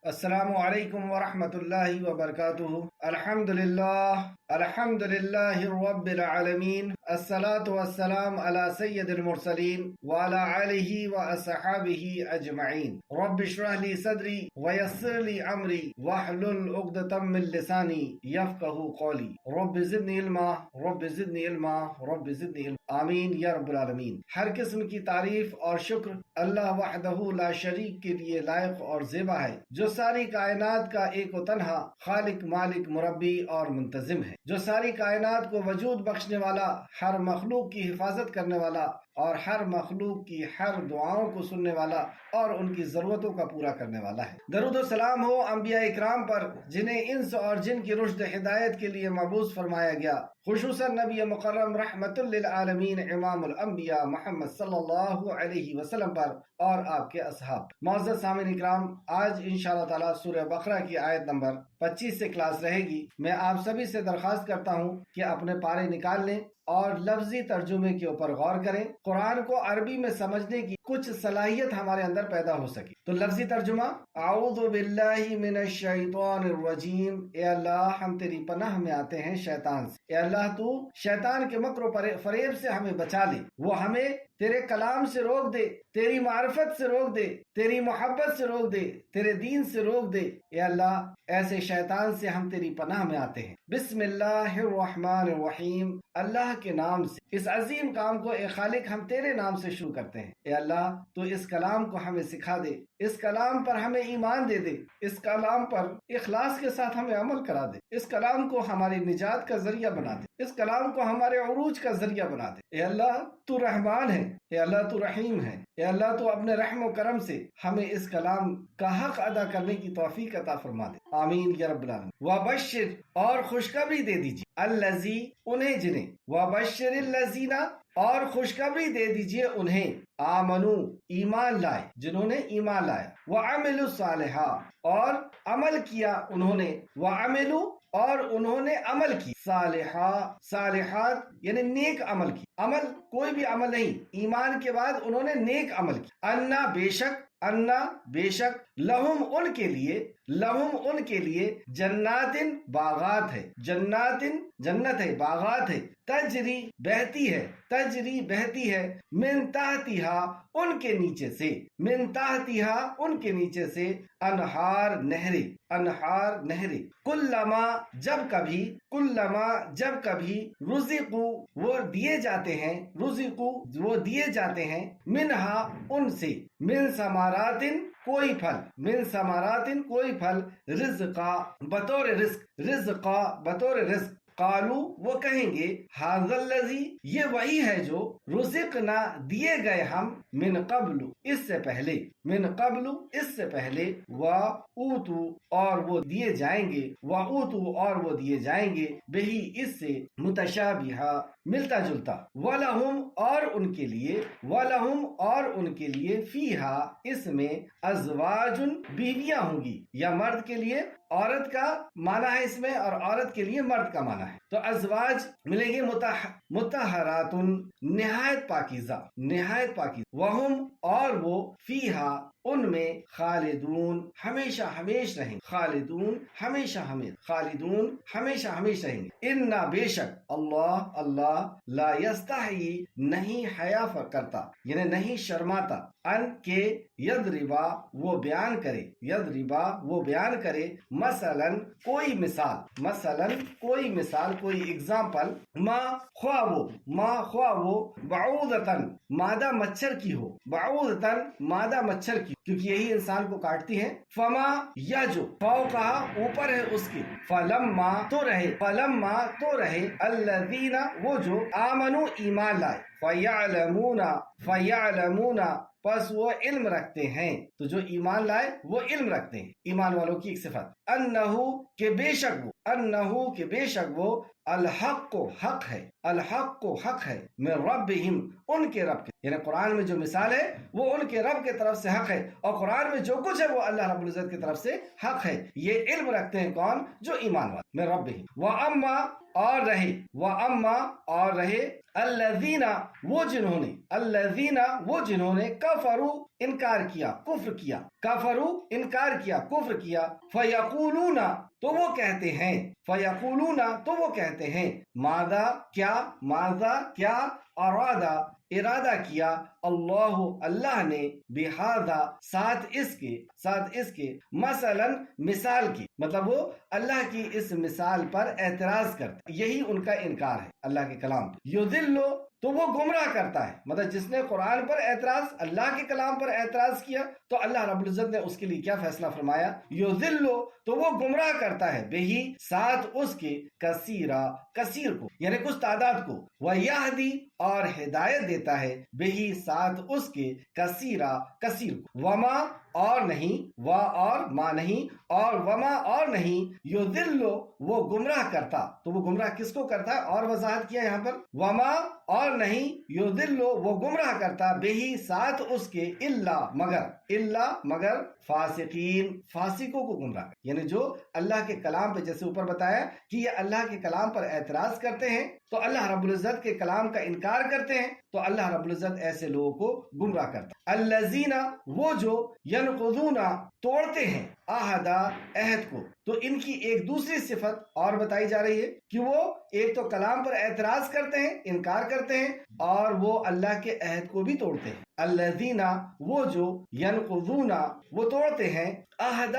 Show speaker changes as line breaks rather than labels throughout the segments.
السلام علیکم ورحمۃ اللہ وبرکاتہ۔ الحمد للہ رب العالمین، الصلاۃ والسلام علی سید المرسلین وعلی آلہ واصحابہ اجمعین۔ رب اشرح لی صدری ویسر لی امری واحلل عقدۃ من لسانی یفقہوا قولی۔ رب زدنی علما، رب زدنی علما، رب زدنی علما، آمین یا رب العالمین۔ ہر قسم کی تعریف اور شکر اللہ وحدہ لا شریک کے لیے لائق اور زیبا ہے، جو ساری کائنات کا ایک و تنہا خالق، مالک، مربی اور منتظم ہے، جو ساری کائنات کو وجود بخشنے والا، ہر مخلوق کی حفاظت کرنے والا اور ہر مخلوق کی ہر دعاؤں کو سننے والا اور ان کی ضرورتوں کا پورا کرنے والا ہے۔ درود و سلام ہو انبیاء اکرام پر، جنہیں انس اور جن کی رشد ہدایت کے لیے مبعوث فرمایا گیا، خصوصاً نبی مکرم رحمت للعالمین امام الانبیاء محمد صلی اللہ علیہ وسلم پر اور آپ کے اصحاب۔ معزز سامعین اکرام، آج انشاءاللہ تعالی سورہ بقرہ کی آیت نمبر 25 سے کلاس رہے گی۔ میں آپ سبھی سے درخواست کرتا ہوں کہ اپنے پارے نکال لیں اور لفظی ترجمے کے اوپر غور کریں، قرآن کو عربی میں سمجھنے کی کچھ صلاحیت ہمارے اندر پیدا ہو سکے۔ تو لفظی ترجمہ: اعوذ باللہ من الشیطان الرجیم، اے اللہ ہم تیری پناہ میں آتے ہیں شیطان سے۔ اے اللہ تو شیطان کے مکر و فریب سے ہمیں بچا لے، وہ ہمیں تیرے کلام سے روک دے، تیری معرفت سے روک دے، تیری محبت سے روک دے، تیرے دین سے روک دے۔ اے اللہ ایسے شیطان سے ہم تیری پناہ میں آتے ہیں۔ بسم اللہ الرحمن الرحیم، اللہ کے نام سے۔ اس عظیم کام کو اے خالق ہم تیرے نام سے شروع کرتے ہیں۔ اے اللہ تو اس کلام کو ہمیں سکھا دے، اس کلام پر ہمیں ایمان دے دے، اس کلام پر اخلاص کے ساتھ ہمیں عمل کرا دے، اس کلام کو ہماری نجات کا ذریعہ بنا دے، اس کلام کو ہمارے عروج کا ذریعہ بنا دے۔ اے اللہ تو رحمان ہے، اے اللہ تو رحیم ہے، اے اللہ تو اپنے رحم و کرم سے ہمیں اس کلام کا حق ادا کرنے کی توفیق عطا فرما دے، آمین یا رب العالمین۔ وبشر، اور خوشخبری دے دیجیے، الذی، انہیں جنہیں، وبشر الذین، اور خوشخبری دے دیجیے انہیں، آمنو، ایمان لائے، جنہوں نے ایمان لایا، وعملوا الصالحات، اور عمل کیا انہوں نے، وعملوا، اور انہوں نے عمل کی، صالحات یعنی نیک عمل کی۔ عمل کوئی بھی عمل نہیں، ایمان کے بعد انہوں نے نیک عمل کی۔ انا، بے شک، لہم، ان کے لیے جنات، باغات ہے، جنت ہے، باغات ہے، تجری، بہتی ہے، من تحتہا، ان کے نیچے سے، انہار، نہریں، کلما، جب کبھی، رزقو، وہ دیے جاتے ہیں، منہا، ان سے، من ثمرات، کوئی پھل، رزقا، بطور رزق، قالو، وہ کہیں گے، ھذا الذی، یہ وہی ہے جو، رزقنا، دیے گئے ہم، من قبل، اس سے پہلے، وَأُوتُوا، اور وہ دیے جائیں گے، بہی، اس سے، متشابہا، ملتا جلتا، وَلَهُمْ، اور ان کے لیے، فیہا، اس میں، ازواج، بیویاں ہوں گی، یا مرد کے لیے عورت کا معنی ہے اس میں، اور عورت کے لیے مرد کا معنی ہے۔ تو ازواج ملیں گے مطہرات، نہایت پاکیزہ، وہم، اور وہ، فیہا، ان میں، خالدون، ہمیشہ رہیں گے، خالدون، رہیں گے۔ انا، بے شک، اللہ لا یستحیی، نہیں حیا کرتا، یعنی نہیں شرماتا، ان کے، یضربا، وہ بیان کرے، مثلاً، کوئی مثال، کوئی اگزامپل، ما، خواہ وہ، بعوضتاً، مادہ مچھر کی ہو، کیونکہ یہی انسان کو کاٹتی ہے، فما، یا جو، فوقہا، اوپر ہے اس کے، فلما، تو رہے، الذین، وہ جو، آمنو، ایمان لائے، فیعلمون، پس وہ علم رکھتے ہیں، تو جو ایمان لائے وہ علم رکھتے ہیں، ایمان والوں کی ایک صفت، انہو، کہ بے شک وہ، الحق، حق ہے، من ربہم، ان کے رب کے، یعنی قرآن میں جو مثال ہے وہ ان کے رب کے طرف سے حق ہے، اور قرآن میں جو کچھ ہے وہ اللہ رب العزت کی طرف سے حق ہے۔ یہ علم رکھتے ہیں کون؟ جو ایمان والے، من ربہم، وَأَمَّا، اور رہے، الذین وہ جنہوں نے کفروا انکار کیا، کفر کیا، کفروا انکار کیا، کفر کیا، فیقولون تو وہ کہتے ہیں ماذا کیا ارادہ کیا اللہ نے بہذا ساتھ اس کے مثلا مثال کی، مطلب وہ اللہ کی اس مثال پر اعتراض کرتے، یہی ان کا انکار ہے اللہ کے کلام پر۔ یضل تو وہ گمراہ کرتا ہے، مطلب جس نے قرآن پر اعتراض، اللہ کے کلام پر اعتراض کیا تو اللہ رب العزت نے اس کے لیے کیا فیصلہ فرمایا؟ یضل تو وہ گمراہ کرتا ہے، بہی ساتھ اس کے کثیر کو یعنی کچھ تعداد کو، ویہدی اور ہدایت دیتا ہے، بہی ساتھ اس کے کثیر کو، وما اور نہیں، وما اور نہیں، یضل وہ گمراہ کرتا، تو وہ گمراہ کس کو کرتا ہے اور وضاحت کیا یہاں پر، وما اور نہیں، یضل وہ گمراہ کرتا، بہی ساتھ اس کے الا مگر فاسقوں کو گمراہ کرتا، یعنی جو اللہ کے کلام پہ، جیسے اوپر بتایا کہ یہ اللہ کے کلام پر اعتراض کرتے ہیں تو اللہ رب العزت کے کلام کا انکار کرتے ہیں تو اللہ رب العزت ایسے لوگوں کو گمراہ کرتا ہے۔ الذین وہ جو ینقضون توڑتے ہیں عہد کو، تو ان کی ایک دوسری صفت اور بتائی جا رہی ہے کہ وہ ایک تو کلام پر اعتراض کرتے ہیں، انکار کرتے ہیں، اور وہ اللہ کے عہد کو بھی توڑتے ہیں۔ الذین وہ جو ینقضون وہ توڑتے ہیں عہد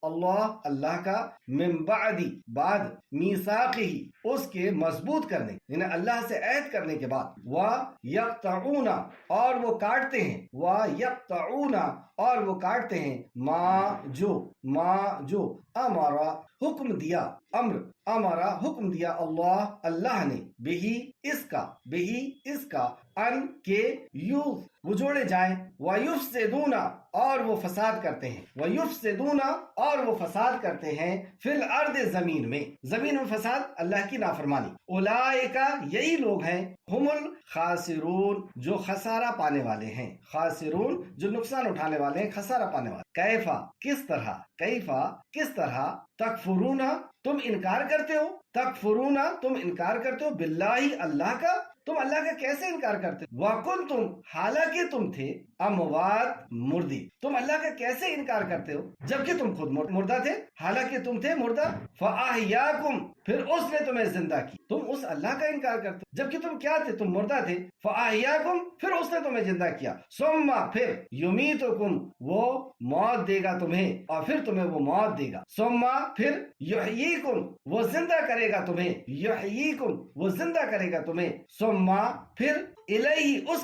اللہ کا، من بعد میثاقہ اس کے مضبوط کرنے، یعنی اللہ سے عہد کرنے کے بعد، وَيَقْطَعُونَ اور وہ کاٹتے ہیں، ما جو امارا حکم دیا اللہ نے، بہی اس کا ان کے وہ جوڑے جائیں، وَيُفْسِدُونَ اور وہ فساد کرتے ہیں، فی الارض زمین میں فساد، اللہ کی نافرمانی، اولئک یہی لوگ ہیں، ہم الخاسرون جو خسارہ پانے والے ہیں، خاسرون جو نقصان اٹھانے والے ہیں، خسارہ پانے والے۔ کیفا کس طرح تکفرون تم انکار کرتے ہو باللہ اللہ کا، تم اللہ کا کیسے انکار کرتے ہو؟ وَكُنْتُمْ حالانکہ تم تھے اموات مردے، تم اللہ کا کیسے انکار کرتے ہو جبکہ تم خود مردہ تھے، حالانکہ تم تھے مردہ، فَأَحْيَاكُمْ پھر اس نے تمہیں زندہ کی، تم اس اللہ کا انکار کرتے ہو جبکہ تم کیا تھے؟ تم مردہ تھے، فَأَحْيَاكُمْ پھر اس نے تمہیں زندہ کیا، ثُمَّ پھر يُمِيتُكُمْ وہ موت دے گا تمہیں، اور پھر تمہیں وہ موت دے گا، ثُمَّ پھر يُحْيِيكُمْ وہ زندہ کرے گا تمہیں، ثُمَّ پھر الیہ اس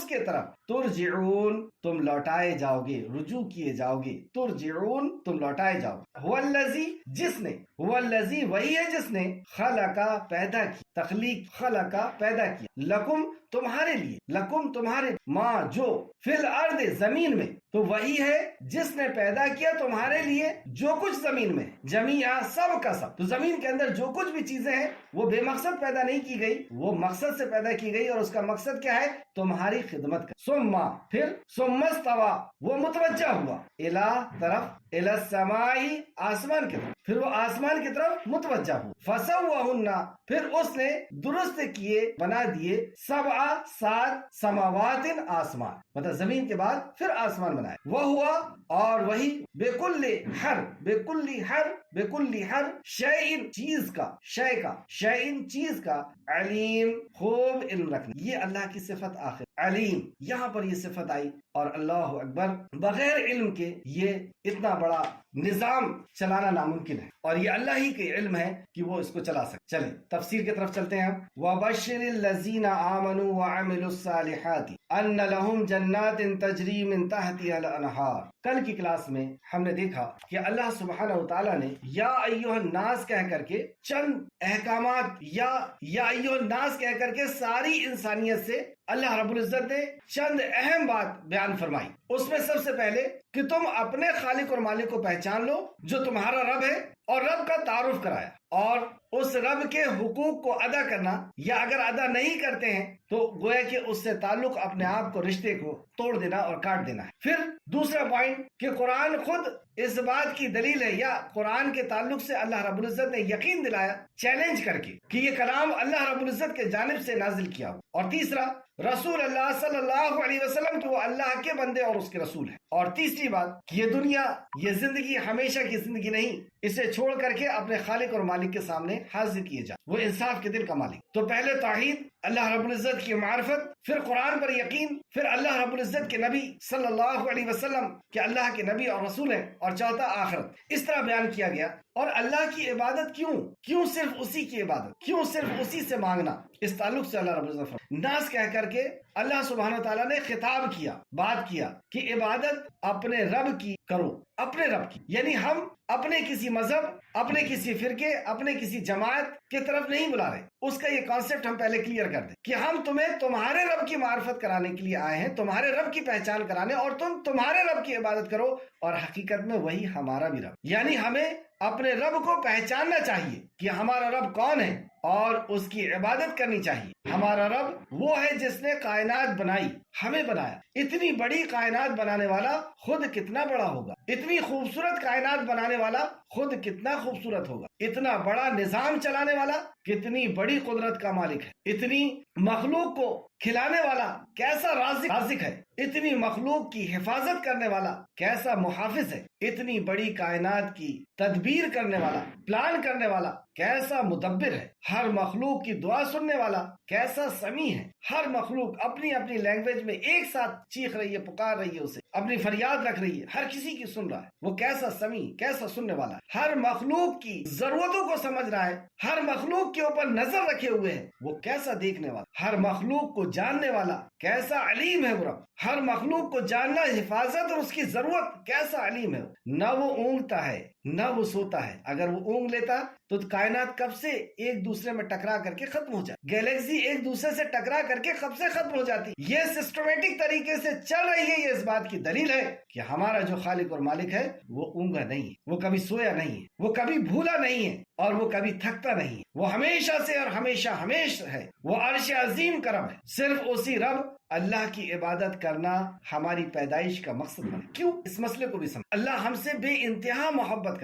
کے طرف ترجعون تم لوٹائے جاؤ گے، رجوع کیے جاؤ گے، ترجعون تم لوٹائے جاؤ گے۔ هو الذی وہی ہے جس نے خلقا پیدا کی، پیدا کیا، لکم تمہارے ماں جو فی الارض زمین میں، تو وہی ہے جس نے پیدا کیا تمہارے لیے جو کچھ زمین میں، جمیعہ سب کا سب، تو زمین کے اندر جو کچھ بھی چیزیں ہیں وہ بے مقصد پیدا نہیں کی گئی، وہ مقصد سے پیدا کی گئی، اور اس کا مقصد کیا ہے؟ تمہاری خدمت کا۔ ثم استوى وہ متوجہ ہوا، الی السماء آسمان کی طرف، پھر وہ آسمان کی طرف متوجہ ہوا، فسوہن پھر اس نے درست کیے، بنا دیے، 7 سماوات آسمان، مطلب زمین کے بعد پھر آسمان بنائے، وہ اور وہی بکل ہر شیء چیز کا علیم خوب علم رکھنا، یہ اللہ کی صفت آخر علیم، یہاں پر یہ صفت آئی، اور اللہ اکبر بغیر علم کے یہ اتنا بڑا نظام چلانا ناممکن ہے، اور یہ اللہ ہی کے علم ہے کہ وہ اس کو چلا سکتے۔ چلیں تفسیر کی طرف چلتے ہیں۔ وَبَشِّرِ الَّذِينَ آمَنُوا وَعَمِلُوا الصَّالِحَاتِ أَنَّ لَهُمْ جَنَّاتٍ تَجْرِي مِن تَحْتِهَا الْأَنْهَارُ۔ کل کی کلاس میں ہم نے دیکھا کہ اللہ سبحانہ وتعالیٰ نے یا ایھا الناس کہہ کر کے چند احکامات، یا ایھا الناس کہہ کر کے ساری انسانیت سے اللہ رب العزت نے چند اہم بات بیان فرمائی۔ اس میں سب سے پہلے کہ تم اپنے خالق اور مالک کو پہچان لو جو تمہارا رب ہے، اور رب کا تعارف کرایا، اور اس رب کے حقوق کو ادا کرنا، یا اگر ادا نہیں کرتے ہیں تو گویا کہ اس سے تعلق اپنے آپ کو، رشتے کو توڑ دینا اور کاٹ دینا ہے۔ پھر دوسرا پوائنٹ کہ قرآن خود اس بات کی دلیل ہے، یا قرآن کے تعلق سے اللہ رب العزت نے یقین دلایا چیلنج کر کے کہ یہ کلام اللہ رب العزت کے جانب سے نازل کیا ہو۔ اور تیسرا رسول اللہ صلی اللہ علیہ وسلم کہ وہ اللہ کے بندے اور اس کے رسول ہیں۔ اور تیسری بات کہ یہ دنیا، یہ زندگی ہمیشہ کی زندگی نہیں، اسے چھوڑ کر کے اپنے خالق اور مالک کے سامنے حاضر کیے جائے، وہ انصاف کے دل کا مالک۔ تو پہلے توحید، اللہ رب العزت کی معرفت، پھر قرآن پر یقین، پھر اللہ رب العزت کے نبی صلی اللہ علیہ وسلم کہ اللہ کے نبی اور رسول ہیں، اور چوتھا آخرت۔ اس طرح بیان کیا گیا۔ اور اللہ کی عبادت کیوں صرف اسی کی عبادت، کیوں صرف اسی سے مانگنا؟ اس تعلق سے اللہ رب العزت ناز کہہ کر کے اللہ سبحانہ تعالیٰ نے خطاب کیا، بات کیا کہ عبادت اپنے رب کی کرو، اپنے رب کی، یعنی ہم اپنے کسی مذہب، اپنے کسی فرقے، اپنے کسی جماعت کی طرف نہیں بلا رہے۔ اس کا یہ کانسیپٹ ہم پہلے کلیئر کر دیں کہ ہم تمہیں تمہارے رب کی معرفت کرانے کے لیے آئے ہیں، تمہارے رب کی پہچان کرانے، اور تم تمہارے رب کی عبادت کرو، اور حقیقت میں وہی ہمارا بھی رب، یعنی ہمیں اپنے رب کو پہچاننا چاہیے کہ ہمارا رب کون ہے اور اس کی عبادت کرنی چاہیے۔ ہمارا رب وہ ہے جس نے کائنات بنائی، ہمیں بنایا۔ اتنی بڑی کائنات بنانے والا خود کتنا بڑا ہوگا، اتنی خوبصورت کائنات بنانے والا خود کتنا خوبصورت ہوگا، اتنا بڑا نظام چلانے والا کتنی بڑی قدرت کا مالک ہے، اتنی مخلوق کو کھلانے والا کیسا رازق ہے، اتنی مخلوق کی حفاظت کرنے والا کیسا محافظ ہے، اتنی بڑی کائنات کی تدبیر کرنے والا، پلان کرنے والا کیسا مدبر ہے، ہر مخلوق کی دعا سننے والا کیسا سمیع ہے، ہر مخلوق اپنی اپنی لینگویج میں ایک ساتھ چیخ رہی ہے، پکار رہی ہے، اسے اپنی فریاد رکھ رہی ہے، ہر کسی کی سن رہا ہے، وہ کیسا سمیع، کیسا سننے والا ہے، ہر مخلوق کی ضرورتوں کو سمجھ رہا ہے، ہر مخلوق کے اوپر نظر رکھے ہوئے ہے، وہ کیسا دیکھنے والا، ہر مخلوق کو جاننے والا کیسا علیم ہے وہ رب، ہر مخلوق کو جاننا، حفاظت اور اس کی ضرورت کیسا علیم ہے۔ نہ وہ اونگتا ہے نہ وہ سوتا ہے، اگر وہ اونگ لیتا تو کائنات کب سے ایک دوسرے میں ٹکرا کر کے ختم ہو جاتی، گیلیکسی ایک دوسرے سے ٹکرا کر کے کب سے ختم ہو جاتی۔ یہ سسٹمیٹک طریقے سے چل رہی ہے، یہ اس بات کی دلیل ہے کہ ہمارا جو خالق اور مالک ہے وہ اونگا نہیں ہے، وہ کبھی سویا نہیں ہے، وہ کبھی بھولا نہیں ہے، اور وہ کبھی تھکتا نہیں ہے، وہ ہمیشہ سے اور ہمیشہ ہمیشہ ہے، وہ عرش عظیم کرم ہے۔ صرف اسی رب اللہ کی عبادت کرنا ہماری پیدائش کا مقصد بنے۔ کیوں؟ اس مسئلے کو بھی سمجھ، اللہ ہم سے بے انتہا محبت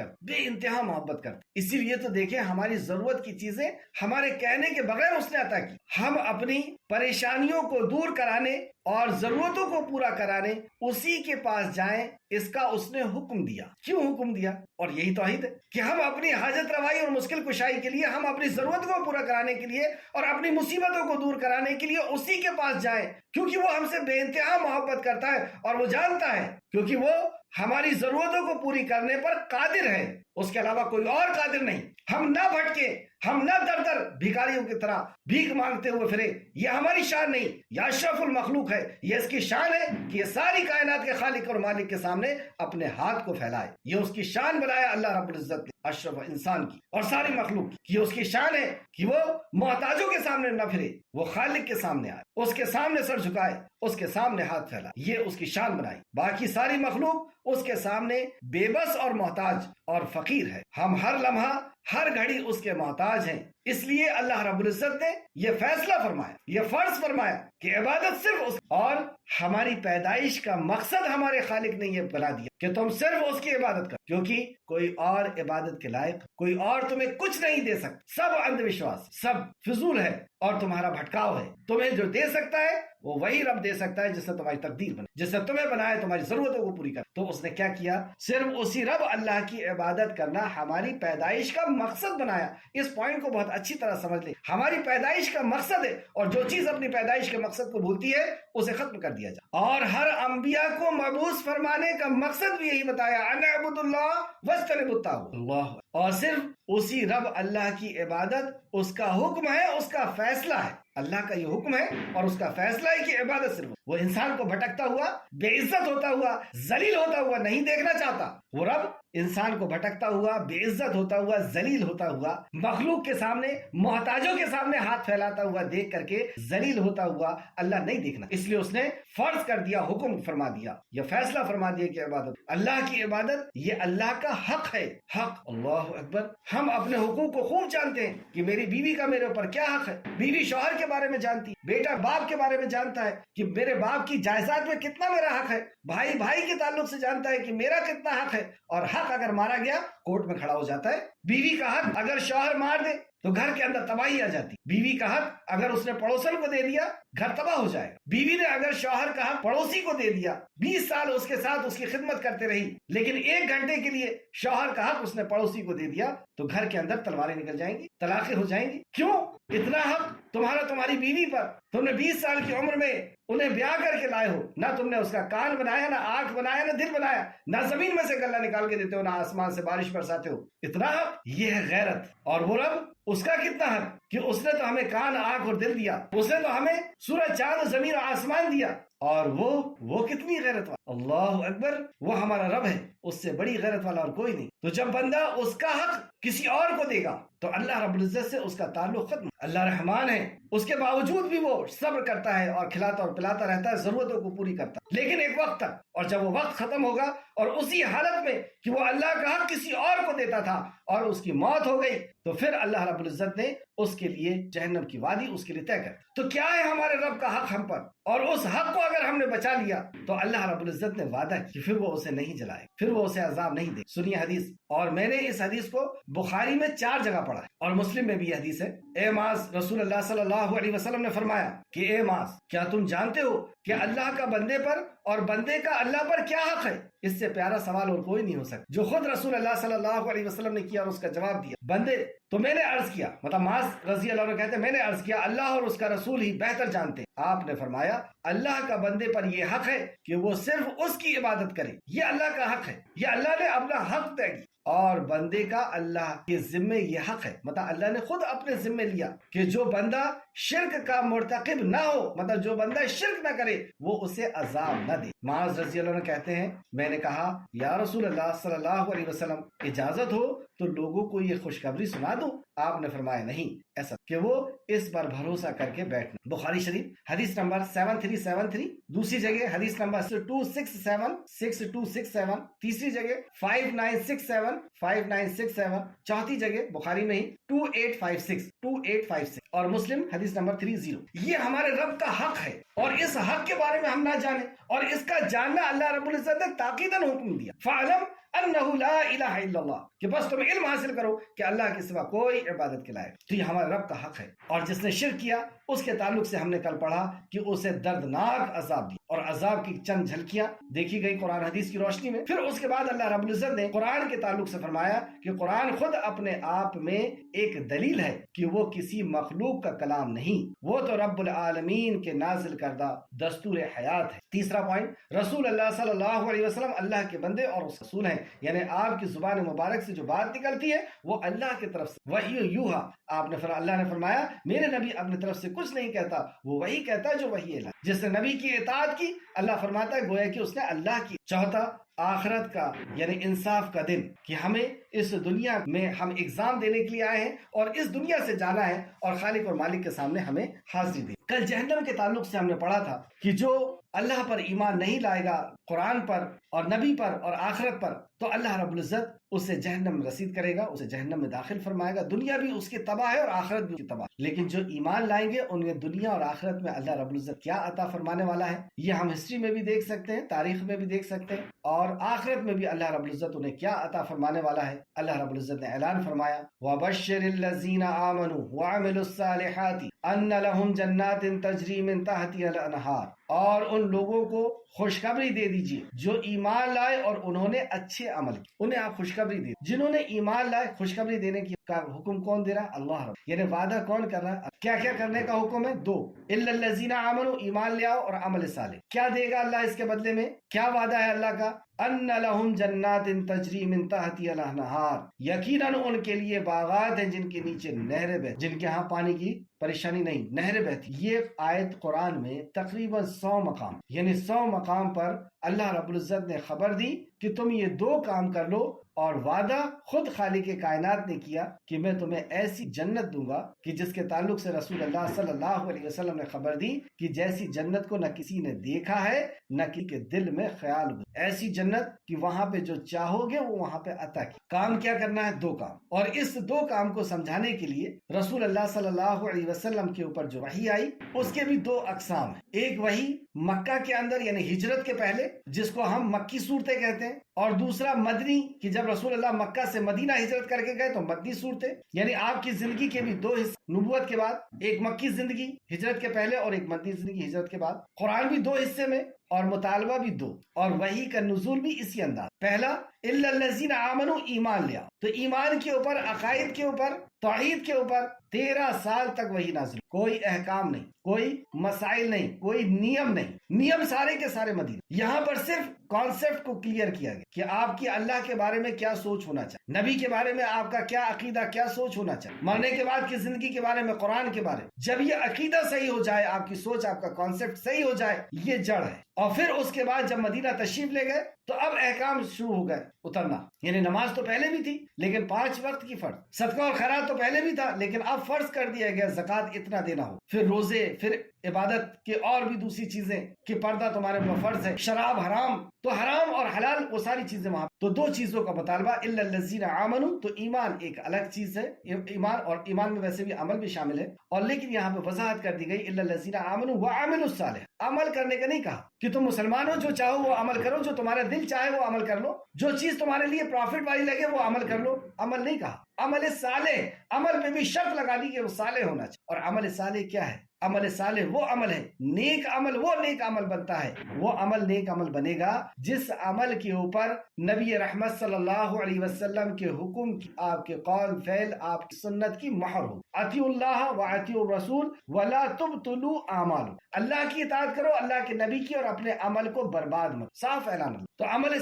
کرتا، اسی لیے تو دیکھیں ہماری ضرورت کی چیزیں ہمارے کہنے کے بغیر اس نے عطا کی۔ ہم اپنی پریشانیوں کو دور کرانے اور ضرورتوں کو پورا کرانے اسی کے پاس جائیں، اس کا اس نے حکم دیا۔ کیوں حکم دیا؟ اور یہی توحید ہے کہ ہم اپنی حاجت روائی اور مشکل کشائی کے لیے، ہم اپنی ضرورت کو پورا کرانے کے لیے اور اپنی مصیبتوں کو دور کرانے کے لیے اسی کے پاس جائیں، کیونکہ وہ ہم سے بے انتہا محبت کرتا ہے، اور وہ جانتا ہے کیونکہ وہ ہماری ضرورتوں کو پوری کرنے پر قادر ہے، اس کے علاوہ کوئی اور قادر نہیں۔ ہم نہ بھٹکے، ہم نہ در در بھیکاریوں کی طرح بھیک مانگتے ہوئے پھرے، یہ ہماری شان نہیں، یہ اشرف المخلوق ہے، یہ اس کی شان ہے کہ یہ ساری کائنات کے خالق اور مالک کے سامنے اپنے ہاتھ کو پھیلائے۔ یہ اس کی شان بنایا اللہ رب العزت نے اشرف انسان کی اور ساری مخلوق کی۔ یہ اس کی شان ہے کہ وہ محتاجوں کے سامنے نہ پھرے، وہ خالق کے سامنے آئے، اس کے سامنے سر جھکائے، اس کے سامنے ہاتھ پھیلا، یہ اس کی شان بنائی۔ باقی ساری مخلوق اس کے سامنے بے بس اور محتاج اور فقیر ہے۔ ہم ہر لمحہ، ہر گھڑی اس کے محتاج ہیں۔ اس لیے اللہ رب العزت نے یہ فیصلہ فرمایا، یہ فرض فرمایا کہ عبادت صرف اس، اور ہماری پیدائش کا مقصد ہمارے خالق نے یہ بنا دیا کہ تم صرف اس کی عبادت کرو، کیونکہ کوئی اور عبادت کے لائق، کوئی اور تمہیں کچھ نہیں دے سکتا۔ سب اندھ وشواس، سب فضول ہے اور تمہارا بھٹکاؤ ہے۔ تمہیں جو دے سکتا ہے وہ وہی رب دے سکتا ہے جس نے تمہاری تقدیر بنائی، جس نے تمہیں بنایا تمہاری ضرورتوں کو پوری کر۔ تو اس نے کیا کیا؟ صرف اسی رب اللہ کی عبادت کرنا ہماری پیدائش کا مقصد بنایا۔ اس پوائنٹ کو بہت اچھی طرح سمجھ لیں، ہماری پیدائش کا مقصد ہے، اور جو چیز اپنی پیدائش کے مقصد کو بھولتی ہے اسے ختم کر دیا جائے۔ اور ہر انبیاء کو مبعوث فرمانے کا مقصد بھی یہی بتایا، ان اعبدوا اللہ واجتنبوا الطاغوت، اللہ، اور صرف اسی رب اللہ کی عبادت اس کا حکم ہے، اس کا فیصلہ ہے۔ اللہ کا یہ حکم ہے اور اس کا فیصلہ فیصلہ ہے کہ عبادت صرف وہ انسان کو بھٹکتا ہوا، بے عزت ہوتا ہوا، ذلیل ہوتا ہوا نہیں دیکھنا چاہتا۔ وہ رب انسان کو بھٹکتا ہوا، بے عزت ہوتا ہوا، ذلیل ہوتا ہوا، مخلوق کے سامنے، محتاجوں کے سامنے ہاتھ پھیلاتا ہوا دیکھ کر کے ذلیل ہوتا ہوا اللہ نہیں دیکھنا۔ اس لیے اس نے فرض کر دیا، حکم فرما دیا، یہ فیصلہ فرما دیا کہ عبادت اللہ کی عبادت یہ اللہ کا حق ہے۔ حق، اللہ اکبر۔ ہم اپنے حقوق کو خوب جانتے ہیں کہ میری بیوی کا میرے اوپر کیا حق ہے، بیوی شوہر کے بارے میں جانتی، بیٹا باپ کے بارے میں جانتا ہے کہ میرے باپ کی جائیداد میں کتنا میرا حق ہے، بھائی بھائی کے تعلق سے جانتا ہے کہ میرا کتنا حق ہے، اور حق اگر مارا گیا کورٹ میں کھڑا ہو جاتا ہے۔ بیوی کا حق اگر شوہر مار دے تو گھر کے اندر تباہی آ جاتی۔ بیوی کا حق اگر اس نے پڑوسن کو دے دیا گھر تباہ ہو جائے گا۔ بیوی نے اگر شوہر کا حق پڑوسی کو دے دیا، 20 سال اس کے ساتھ اس کی خدمت کرتے رہی، لیکن 1 گھنٹے کے لیے شوہر کا حق اس نے پڑوسی کو دے دیا تو گھر کے اندر تلواریں نکل جائیں گی، طلاقیں ہو جائیں گی۔ کیوں؟ اتنا حق تمہارا تمہاری بیوی پر، تم نے 20 سال کی عمر میں انہیں بیاہ کر کے لائے ہو، نہ تم نے اس کا کان بنایا، نہ آنکھ بنایا، نہ دل بنایا، نہ زمین میں سے گلہ نکال کے دیتے ہو، نہ آسمان سے بارش برساتے ہو۔ اتنا حق، یہ ہے غیرت۔ اور وہ رب، اس کا کتنا حق کہ اس نے تو ہمیں کان، آنکھ اور دل دیا، اس نے تو ہمیں سورج، چاند، زمین اور آسمان دیا، اور وہ کتنی غیرت والا۔ اللہ اکبر، وہ ہمارا رب ہے، اس سے بڑی غیرت والا اور کوئی نہیں۔ تو جب بندہ اس کا حق کسی اور کو دے گا تو اللہ رب العزت سے اس کا تعلق ختم۔ اللہ رحمان ہے، اس کے باوجود بھی وہ صبر کرتا ہے اور کھلاتا اور پلاتا رہتا ہے، ضرورتوں کو پوری کرتا ہے، لیکن ایک وقت تک، اور جب وہ وقت ختم ہوگا اور اسی حالت میں کہ وہ اللہ کا حق کسی اور کو دیتا تھا اور اس کی موت ہو گئی، تو پھر اللہ رب العزت نے اس کے لیے جہنم کی وادی اس کے لیے طے کر۔ تو کیا ہے ہمارے رب کا حق ہم پر، اور اس حق کو اگر ہم نے بچا لیا تو اللہ رب العزت نے وعدہ کہ پھر وہ اسے نہیں جلائے، پھر وہ اسے عذاب نہیں دے۔ سنیے حدیث، اور میں نے اس حدیث کو بخاری میں 4 جگہ پڑھا ہے اور مسلم میں بھی یہ حدیث ہے۔ اے معاذ، رسول اللہ صلی اللہ علیہ وسلم نے فرمایا کہ اے معاذ، کیا تم جانتے ہو کہ اللہ کا بندے پر اور بندے کا اللہ پر کیا حق ہے؟ اس سے پیارا سوال اور کوئی نہیں ہو سکتا جو خود رسول اللہ صلی اللہ علیہ وسلم نے کیا اور اس کا جواب دیا۔ بندے، تو میں نے عرض کیا، مطلب معاذ رضی اللہ عنہ کہتے ہیں میں نے عرض کیا اللہ اور اس کا رسول ہی بہتر جانتے۔ آپ نے فرمایا اللہ کا بندے پر یہ حق ہے کہ وہ صرف اس کی عبادت کرے، یہ اللہ کا حق ہے، یہ اللہ نے اپنا حق طے کیا، اور بندے کا اللہ کے ذمے یہ حق ہے، مطلب اللہ نے خود اپنے ذمے لیا کہ جو بندہ شرک کا مرتکب نہ ہو، مطلب جو بندہ شرک نہ کرے، وہ اسے عذاب نہ دے۔ معاذ رضی اللہ عنہ کہتے ہیں میں نے کہا یا رسول اللہ صلی اللہ علیہ وسلم، اجازت ہو تو لوگوں کو یہ خوشخبری سنا دوں؟ آپ نے فرمایا نہیں، ایسا کہ وہ اس پر بھروسہ کر کے بیٹھنا۔ بخاری شریف حدیث نمبر 7373، دوسری جگہ حدیث نمبر 6267، تیسری جگہ 5967، چوتھی جگہ بخاری میں ہی 2856، اور مسلم حدیث نمبر 30۔ یہ ہمارے رب کا حق ہے، اور اس حق کے بارے میں ہم نہ جانیں اور اس کا جاننا اللہ رب العزت نے تاکیداً حکم دیا۔ فَعْلَمْ أَنَّهُ لَا إِلَهَ إِلَّا اللَّهُ، کہ بس تم علم حاصل کرو کہ اللہ کے سوا کوئی عبادت کے لائق۔ تو یہ ہمارے رب کا حق ہے، اور جس نے شرک کیا اس کے تعلق سے ہم نے کل پڑھا کہ اسے دردناک عذاب دی، اور عذاب کی چند جھلکیاں دیکھی گئی قرآن حدیث کی روشنی میں۔ پھر اس کے بعد اللہ رب العزت نے قرآن کے تعلق سے فرمایا کہ قرآن خود اپنے آپ میں ایک دلیل ہے کہ وہ کسی مخلوق کا کلام نہیں، وہ تو رب العالمین کے نازل کردہ دستور حیات ہے۔ تیسرا پوائنٹ، رسول اللہ صلی اللہ علیہ وسلم اللہ کے بندے اور اس رسول ہیں، یعنی آپ کی زبان مبارک سے جو بات نکلتی ہے وہ اللہ کی طرف سے وحی یوحا۔ اللہ نے فرمایا میرے نبی اپنی طرف سے کچھ نہیں کہتا، وہ وہی کہتا ہے جو وحی ہے۔ جس نے نبی کی اطاعت کی اللہ فرماتا ہے گویا کہ اس نے اللہ کی۔ چوتھا، آخرت کا یعنی انصاف کا دن، کہ ہمیں اس دنیا میں ہم ایگزام دینے کے لیے آئے ہیں اور اس دنیا سے جانا ہے اور خالق اور مالک کے سامنے ہمیں حاضری دی۔ کل جہنم کے تعلق سے ہم نے پڑھا تھا کہ جو اللہ پر ایمان نہیں لائے گا، قرآن پر اور نبی پر اور آخرت پر، تو اللہ رب العزت اسے جہنم میں رسید کرے گا، اسے جہنم میں داخل فرمائے گا۔ دنیا بھی اس کی تباہ ہے اور آخرت بھی اس کی تباہ، لیکن جو ایمان لائیں گے انہیں دنیا اور آخرت میں اللہ رب العزت کیا عطا فرمانے والا ہے یہ ہم ہسٹری میں بھی دیکھ سکتے ہیں، تاریخ میں بھی دیکھ سکتے ہیں، اور آخرت میں بھی اللہ رب العزت انہیں کیا عطا فرمانے والا ہے۔ اللہ رب العزت نے اعلان فرمایا وَبَشِّرِ الَّذِينَ آمَنُوا وَعَمِلُوا الصَّالِحَاتِ أَنَّ لَهُمْ جَنَّاتٍ تَجْرِي مِن تَحْتِهَا الْأَنْهَارُ، اور ان لوگوں کو خوشخبری دے دیجیے جو ایمان لائے اور انہوں نے اچھے عمل کیے، انہیں آپ خوشخبری دے۔ جنہوں نے ایمان لائے خوشخبری دینے کی کا حکم کون دے رہا؟ اللہ رب، یعنی وعدہ کون کر رہا ہے؟ کیا کیا کرنے کا حکم ہے؟ 2، إِلَّا الَّذِينَ آمَنُوا، ایمان لے آؤ اور عمل صالح۔ کیا دے گا اللہ اس کے بدلے میں؟ کیا وعدہ ہے اللہ کا؟ ان لہم جنات تجری من تحتها الانہار، یقیناً ان کے لیے باغات ہیں جن کے نیچے نہریں بہتی، جن کے ہاں پانی کی پریشانی نہیں، نہریں بہتی۔ یہ آیت قرآن میں تقریباً 100 مقام، یعنی 100 مقام پر اللہ رب العزت نے خبر دی کہ تم یہ دو کام کر لو، اور وعدہ خود خالق کائنات نے کیا کہ میں تمہیں ایسی جنت دوں گا کہ جس کے تعلق سے رسول اللہ صلی اللہ علیہ وسلم نے خبر دی کہ جیسی جنت کو نہ کسی نے دیکھا ہے نہ کسی کے دل میں خیال ہوا، ایسی جنت کہ وہاں پہ جو چاہو گے وہ وہاں پہ عطا کی۔ کام کیا کرنا ہے؟ دو کام، اور اس دو کام کو سمجھانے کے لیے رسول اللہ صلی اللہ علیہ وسلم کے اوپر جو وحی آئی اس کے بھی دو اقسام ہیں۔ ایک وحی مکہ کے اندر یعنی ہجرت کے پہلے جس کو ہم مکی صورتیں کہتے ہیں، اور دوسرا مدنی کہ جب رسول اللہ مکہ سے مدینہ ہجرت کر کے گئے تو مدنی صورتیں، یعنی آپ کی زندگی کے بھی دو حصے نبوت کے بعد، ایک مکی زندگی ہجرت کے پہلے اور ایک مدنی زندگی ہجرت کے بعد۔ قرآن بھی دو حصے میں اور مطالبہ بھی دو، اور وحی کا نزول بھی اسی انداز۔ پہلا الا الذین آمنوا، ایمان لیا، تو ایمان کے اوپر، عقائد کے اوپر، توحید کے اوپر 13 سال تک وحی نازل، کوئی احکام نہیں، کوئی مسائل نہیں، کوئی نیم نہیں، نیم سارے کے سارے مدینہ۔ یہاں پر صرف کانسیپٹ کو کلیئر کیا گیا کہ آپ کی اللہ کے بارے میں کیا سوچ ہونا چاہیے، نبی کے بارے میں آپ کا کیا عقیدہ، کیا سوچ ہونا چاہیے، مرنے کے بعد کی زندگی کے بارے میں، قرآن کے بارے میں۔ جب یہ عقیدہ صحیح ہو جائے، آپ کی سوچ، آپ کا کانسیپٹ صحیح ہو جائے، یہ جڑ ہے۔ اور پھر اس کے بعد جب مدینہ تشریف لے گئے تو اب احکام شروع ہو گئے اترنا، یعنی نماز تو پہلے بھی تھی لیکن 5 وقت کی فرض، صدقہ اور خیرات تو پہلے بھی تھا لیکن اب فرض کر دیا گیا زکوٰۃ اتنا دینا ہو، پھر روزے، پھر عبادت کے اور بھی دوسری چیزیں کہ پردہ تمہارے اوپر فرض ہے، شراب حرام، تو حرام اور حلال وہ ساری چیزیں وہاں۔ تو دو چیزوں کا مطالبہ، الا الذین آمنوا، تو ایمان ایک الگ چیز ہے، ایمان، اور ایمان میں ویسے بھی عمل بھی شامل ہے، اور لیکن یہاں پہ وضاحت کر دی گئی الا الذین آمنوا وعملوا الصالحات، عمل کرنے کا نہیں کہا کہ تم مسلمان ہو جو چاہو وہ عمل کرو، جو تمہارا دل چاہے وہ عمل کر لو، جو چیز تمہارے لیے پروفٹ والی لگے وہ عمل کر لو، عمل نہیں کہا۔ عمل صالح، عمل پہ بھی شرط لگا دی کہ وہ صالح ہونا چاہیے۔ اور عمل صالح کیا ہے؟ عمل صالح وہ عمل ہے، نیک عمل وہ نیک عمل بنتا ہے، وہ عمل نیک عمل بنے گا جس عمل کے اوپر نبی رحمت صلی اللہ علیہ وسلم کے حکم کی، آپ کے قول فعل، آپ کی سنت کی مہر ہو۔ اطیعوا اللہ واطیعوا الرسول ولا تبطلوا اعمالکم، اللہ کی اطاعت کرو، اللہ کے نبی کی، اور اپنے عمل کو برباد مت، صاف اعلان۔ تو عمل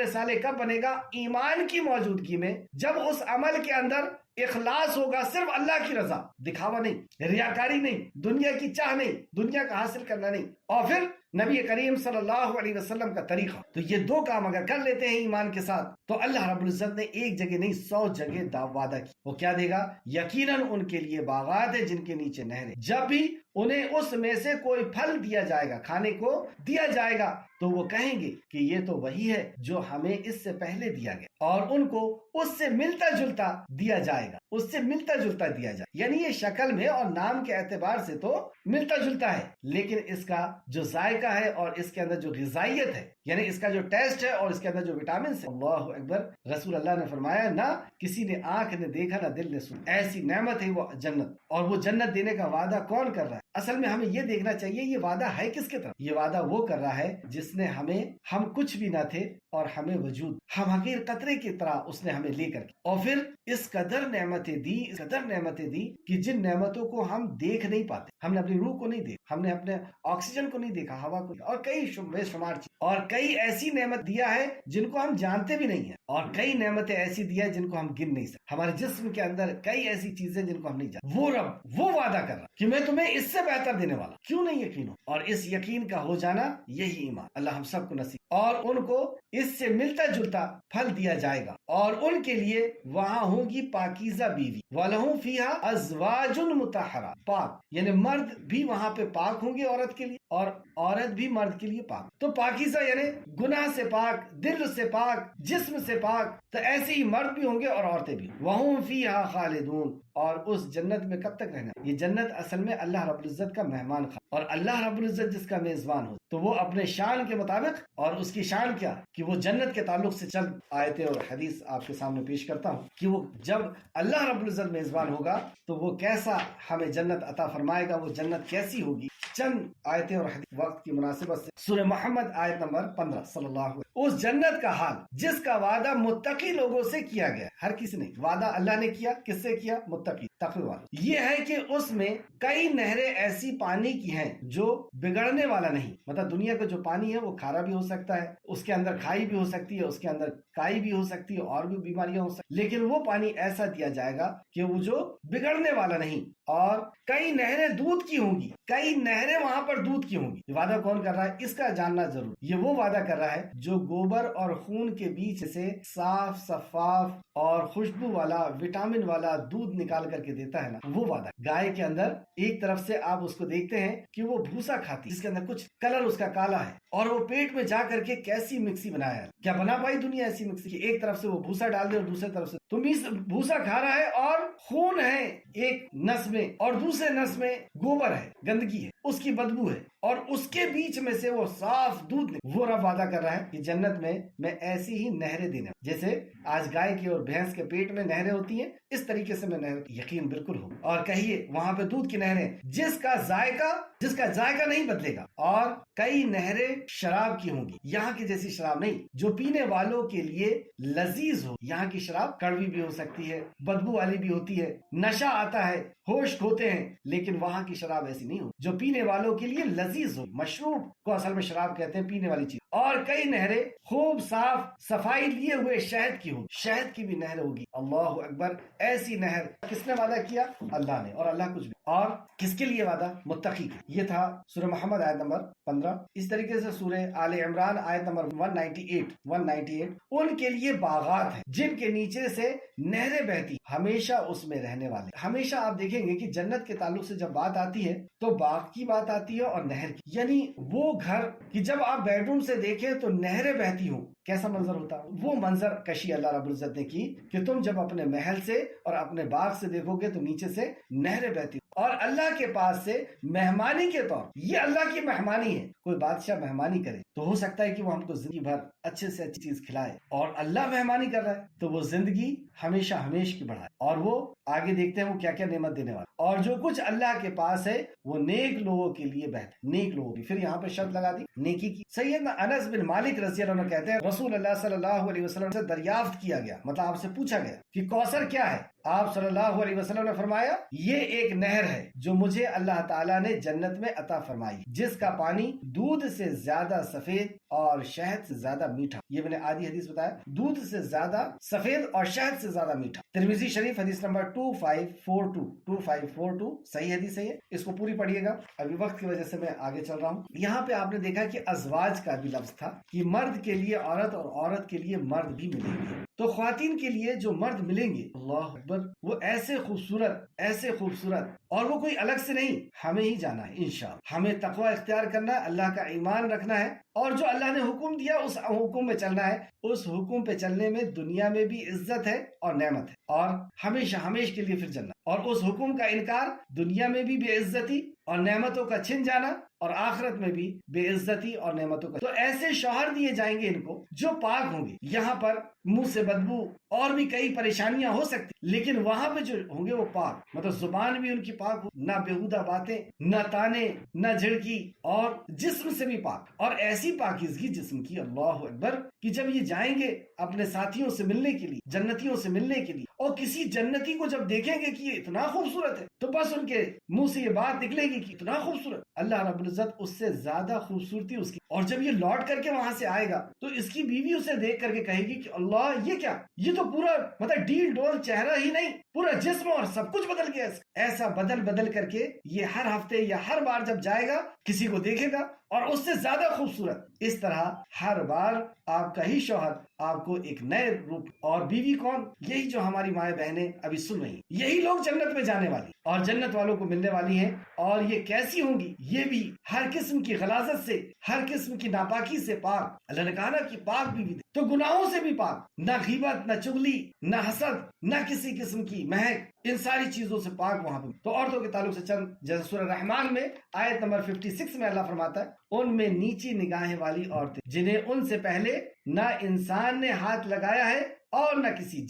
صالح کب بنے گا؟ ایمان کی موجودگی میں، جب اس عمل کے اندر اخلاص ہوگا، صرف اللہ کی رضا، دکھاوا نہیں، ریاکاری نہیں، دنیا کی چاہ نہیں، دنیا کا حاصل کرنا نہیں، اور پھر نبی کریم صلی اللہ علیہ وسلم کا طریقہ۔ تو یہ دو کام اگر کر لیتے ہیں ایمان کے ساتھ تو اللہ رب العزت نے ایک جگہ نہیں 100 جگہ وعدہ کی۔ وہ کیا دے گا؟ یقیناً ان کے لیے باغات ہیں جن کے نیچے نہریں، جب بھی انہیں اس میں سے کوئی پھل دیا جائے گا، کھانے کو دیا جائے گا، تو وہ کہیں گے کہ یہ تو وہی ہے جو ہمیں اس سے پہلے دیا گیا، اور ان کو اس سے ملتا جلتا دیا جائے گا، اس سے ملتا جلتا دیا جائے، یعنی یہ شکل میں اور نام کے اعتبار سے تو ملتا جلتا ہے، لیکن اس کا جو ذائقہ ہے اور اس کے اندر جو غذائیت ہے، یعنی اس کا جو ٹیسٹ ہے اور اس کے اندر جو وٹامنس ہے، اللہ اکبر، رسول اللہ نے فرمایا نہ کسی نے آنکھ نے دیکھا نہ دل نے سنا، ایسی نعمت ہے وہ جنت۔ اور وہ جنت دینے کا وعدہ کون کر رہا ہے؟ اصل میں ہمیں یہ دیکھنا چاہیے یہ وعدہ ہے کس کے طرف۔ یہ وعدہ وہ کر رہا ہے جس نے ہم کچھ بھی نہ تھے اور ہمیں وجود، ہم حقیر قطرے کی طرح اس نے ہمیں لے کر کے، اور پھر اس قدر نعمتیں دی کہ جن نعمتوں کو ہم دیکھ نہیں پاتے، ہم نے اپنی روح کو نہیں دیکھا، ہم نے اپنے آکسیجن کو نہیں دیکھا، ہوا کو، اور کئی بے شمار چیز، اور کئی ایسی نعمت دیا ہے جن کو ہم جانتے بھی نہیں ہیں، اور کئی نعمتیں ایسی دیا ہے جن کو ہم گن نہیں سکتے، ہمارے جسم کے اندر کئی ایسی چیزیں جن کو ہم نہیں جانتے۔ وہ رب وہ وعدہ کر رہا کہ میں تمہیں اس سے بہتر دینے والا، کیوں نہیں یقین ہو؟ اور اس یقین کا ہو جانا یہی ایمان، اللہ ہم سب کو نصیب، اور ان کو اس سے ملتا جلتا پھل دیا جائے گا، اور ان کے لیے وہاں ہوں گی پاکیزہ بیوی، وَلَهُمْ فِيهَا أَزْوَاجٌ مُطَهَّرَةٌ، پاک، یعنی مرد بھی وہاں پہ پاک ہوں گے عورت کے لیے، اور عورت بھی مرد کے لیے پاک۔ تو پاکیزہ یعنی گناہ سے پاک، دل سے پاک، جسم سے پاک، تو ایسے ہی مرد بھی ہوں گے اور عورتیں بھی۔ وَهُمْ فِيهَا خَالِدُونَ، اور اس جنت میں کب تک رہنا؟ یہ جنت اصل میں اللہ رب العزت کا مہمان خانہ، اور اللہ رب العزت جس کا میزبان ہو تو وہ اپنے شان کے مطابق، اور اس کی شان کیا کہ وہ جنت کے تعلق سے چند آیتیں اور حدیث آپ کے سامنے پیش کرتا ہوں کہ وہ جب اللہ رب العزت میزبان ہوگا تو وہ کیسا ہمیں جنت عطا فرمائے گا، وہ جنت کیسی ہوگی، چند آیتیں اور اور وقت کی مناسبت سے سورہ محمد آیت نمبر 15 صلی اللہ علیہ وسلم، اس جنت کا حال جس کا وعدہ متقی لوگوں سے کیا گیا، ہر کسی نے وعدہ اللہ نے کیا، کس سے کیا؟ متقی تقوی والوں، یہ ہے کہ اس میں کئی نہریں ایسی پانی کی ہیں جو بگڑنے والا نہیں، مطلب دنیا کا جو پانی ہے وہ کھارا بھی ہو سکتا ہے، اس کے اندر کھائی بھی ہو سکتی ہے، اس کے اندر کائی بھی ہو سکتی ہے، اور بھی بیماریاں ہو سکتی، لیکن وہ پانی ایسا دیا جائے گا کہ وہ جو بگڑنے والا نہیں، اور کئی نہریں دودھ کی ہوں گی، کئی نہریں وہاں پر دودھ کی ہوں گی۔ یہ وعدہ کون کر رہا ہے؟ اس کا جاننا ضرور، یہ وہ وعدہ کر رہا ہے جو گوبر اور خون کے بیچ سے صاف شفاف اور خوشبو والا وٹامن والا دودھ نکال کر کے دیتا ہے نا، وہ وعدہ۔ گائے کے اندر ایک طرف سے آپ اس کو دیکھتے ہیں کہ وہ بھوسا کھاتی، جس کے اندر کچھ کلر اس کا کالا ہے، اور وہ پیٹ میں جا کر کے کیسی مکسی بنایا ہے، کیا بنا پائی دنیا ایسی مکسی کہ ایک طرف سے وہ بھوسا ڈال دے اور دوسری طرف سے تم بھوسا کھا رہا ہے اور خون ہے ایک نس میں اور دوسرے نس میں گوبر ہے، گندگی ہے، اس کی بدبو ہے، اور اس کے بیچ میں سے وہ صاف دودھ وہ رب وعدہ کر رہا ہے کہ جنت میں ایسی ہی نہریں دینے، جیسے آج گائے کی اور بھینس کے پیٹ میں نہریں ہوتی ہیں، اس طریقے سے میں نہر یقین بالکل ہو، اور کہیے وہاں پہ دودھ کی نہریں جس کا ذائقہ نہیں بدلے گا، اور کئی نہریں شراب کی ہوں گی، یہاں کی جیسی شراب نہیں جو پینے والوں کے لیے لذیذ ہو، یہاں کی شراب کڑوی بھی ہو سکتی ہے، بدبو والی بھی ہوتی ہے، نشہ آتا ہے، ہوش کھوتے ہیں، لیکن وہاں کی شراب ایسی نہیں ہو جو پینے والوں کے لیے لذیذ ہو، مشروب کو اصل میں شراب کہتے ہیں، پینے والی چیز، اور کئی نہریں خوب صاف صفائی لیے ہوئے شہد کی ہوں، شہد کی بھی نہر ہوگی، اللہ اکبر، ایسی نہر کس نے وعدہ کیا؟ اللہ نے، اور اللہ کچھ بھی، اور کس کے لیے وعدہ؟ متقی کے۔ یہ تھا سورہ محمد آیت نمبر 15۔ اس طریقے سے سورہ آل عمران آیت نمبر 198 ان کے لیے باغات ہیں جن کے نیچے سے نہریں بہتی، ہمیشہ اس میں رہنے والے، ہمیشہ آپ دیکھیں گے کہ جنت کے تعلق سے جب بات آتی ہے تو باغ کی بات آتی ہے اور نہر کی، یعنی وہ گھر کہ جب آپ بیڈ روم سے دیکھیں تو نہریں بہتی ہوں، کیسا منظر ہوتا ہے؟ وہ منظر کشی اللہ رب العزت نے کی کہ تم جب اپنے محل سے اور اپنے باغ سے دیکھو گے تو نیچے سے نہریں بہتی، اور اللہ کے پاس سے مہمانی کے طور، یہ اللہ کی مہمانی ہے، کوئی بادشاہ مہمانی کرے تو ہو سکتا ہے کہ وہ ہم کو زندگی بھر اچھے سے اچھی چیز کھلائے، اور اللہ مہمانی کر رہا ہے تو وہ زندگی ہمیشہ ہمیش کی بڑھائے، اور وہ آگے دیکھتے ہیں وہ کیا کیا نعمت دینے والا، اور جو کچھ اللہ کے پاس ہے وہ نیک لوگوں کے لیے بہتر، نیک لوگوں کی، پھر یہاں پہ شرط لگا دی نیکی کی۔ سیدنا انس بن مالک رضی اللہ عنہ کہتے ہیں رسول اللہ صلی اللہ علیہ وسلم سے دریافت کیا گیا، مطلب آپ سے پوچھا گیا کہ کوثر کیا ہے؟ آپ صلی اللہ علیہ وسلم نے فرمایا یہ ایک نہر ہے جو مجھے اللہ تعالیٰ نے جنت میں عطا فرمائی، جس کا پانی دودھ سے زیادہ سفید اور شہد سے زیادہ میٹھا، یہ میں نے آدھی حدیث بتایا، دودھ سے زیادہ سفید اور شہد سے زیادہ میٹھا۔ ترمذی شریف حدیث نمبر 2542 صحیح حدیث ہے، اس کو پوری پڑھیے گا، ابھی وقت کی وجہ سے میں آگے چل رہا ہوں۔ یہاں پہ آپ نے دیکھا کہ ازواج کا بھی لفظ تھا کہ مرد کے لیے عورت اور عورت کے لیے مرد بھی ملیں گے، تو خواتین کے لیے جو مرد ملیں گے اللہ اکبر وہ ایسے خوبصورت اور وہ کوئی الگ سے نہیں، ہمیں ہی جانا ہے انشاءاللہ، ہمیں تقوی اختیار کرنا ہے، اللہ کا ایمان رکھنا ہے، اور جو اللہ نے حکم دیا اس حکم میں چلنا ہے، اس حکم پہ چلنے میں دنیا میں بھی عزت ہے اور نعمت ہے، اور ہمیشہ کے لیے پھر جنت، اور اس حکم کا انکار دنیا میں بھی بے عزتی اور نعمتوں کا چھن جانا، اور آخرت میں بھی بے عزتی اور نعمتوں کا۔ تو ایسے شوہر دیے جائیں گے ان کو جو پاک ہوں گے، یہاں پر منہ سے بدبو اور بھی کئی پریشانیاں ہو سکتی، لیکن وہاں پہ جو ہوں گے وہ پاک، مطلب زبان بھی ان کی پاک ہو، نہ بےہودہ باتیں، نہ تانے، نہ جھڑکی، اور جسم سے بھی پاک، اور ایسی پاکیزگی جسم کی اللہ اکبر کہ جب یہ جائیں گے اپنے ساتھیوں سے ملنے کے لیے، جنتیوں سے ملنے کے لیے، اور کسی جنتی کو جب دیکھیں گے کہ یہ اتنا خوبصورت ہے تو بس ان کے منہ سے یہ بات نکلے گی کہ اتنا خوبصورت، اللہ رب العزت اس سے زیادہ خوبصورتی اس کی، اور جب یہ لوٹ کر کے وہاں سے آئے گا تو اس کی بیوی اسے دیکھ کر کے کہے گی کہ اللہ یہ کیا، یہ تو پورا مطلب ڈیل ڈول چہرہ ہی نہیں، پورا جسم اور سب کچھ بدل گیا، ایسا بدل کر کے یہ ہر ہفتے یا ہر بار جب جائے گا کسی کو دیکھے گا اور اس سے زیادہ خوبصورت، اس طرح ہر بار آپ کا ہی شوہر آپ کو ایک نئے روپ، اور بیوی کون؟ یہی جو ہماری مائیں بہنیں ابھی سن رہی ہیں، یہی لوگ جنت میں جانے والی اور جنت والوں کو ملنے والی ہیں، اور یہ کیسی ہوں گی؟ یہ بھی ہر قسم کی غلاظت سے، ہر قسم کی ناپاکی سے پاک، اللہ نے کہا نا کہ پاک بیوی تو گناہوں سے بھی پاک، نہ غیبت، نہ چغلی، نہ حسد، نہ کسی قسم کی مہک، ان ساری چیزوں سے پاک وہاں پہ۔ تو عورتوں کے تعلق سے چند، جیسے سورہ رحمان میں آیت نمبر 56 میں اللہ فرماتا ہے ان میں نیچی نگاہیں والی عورتیں جنہیں ان سے پہلے نہ انسان نے ہاتھ لگایا ہے اور نہ کسی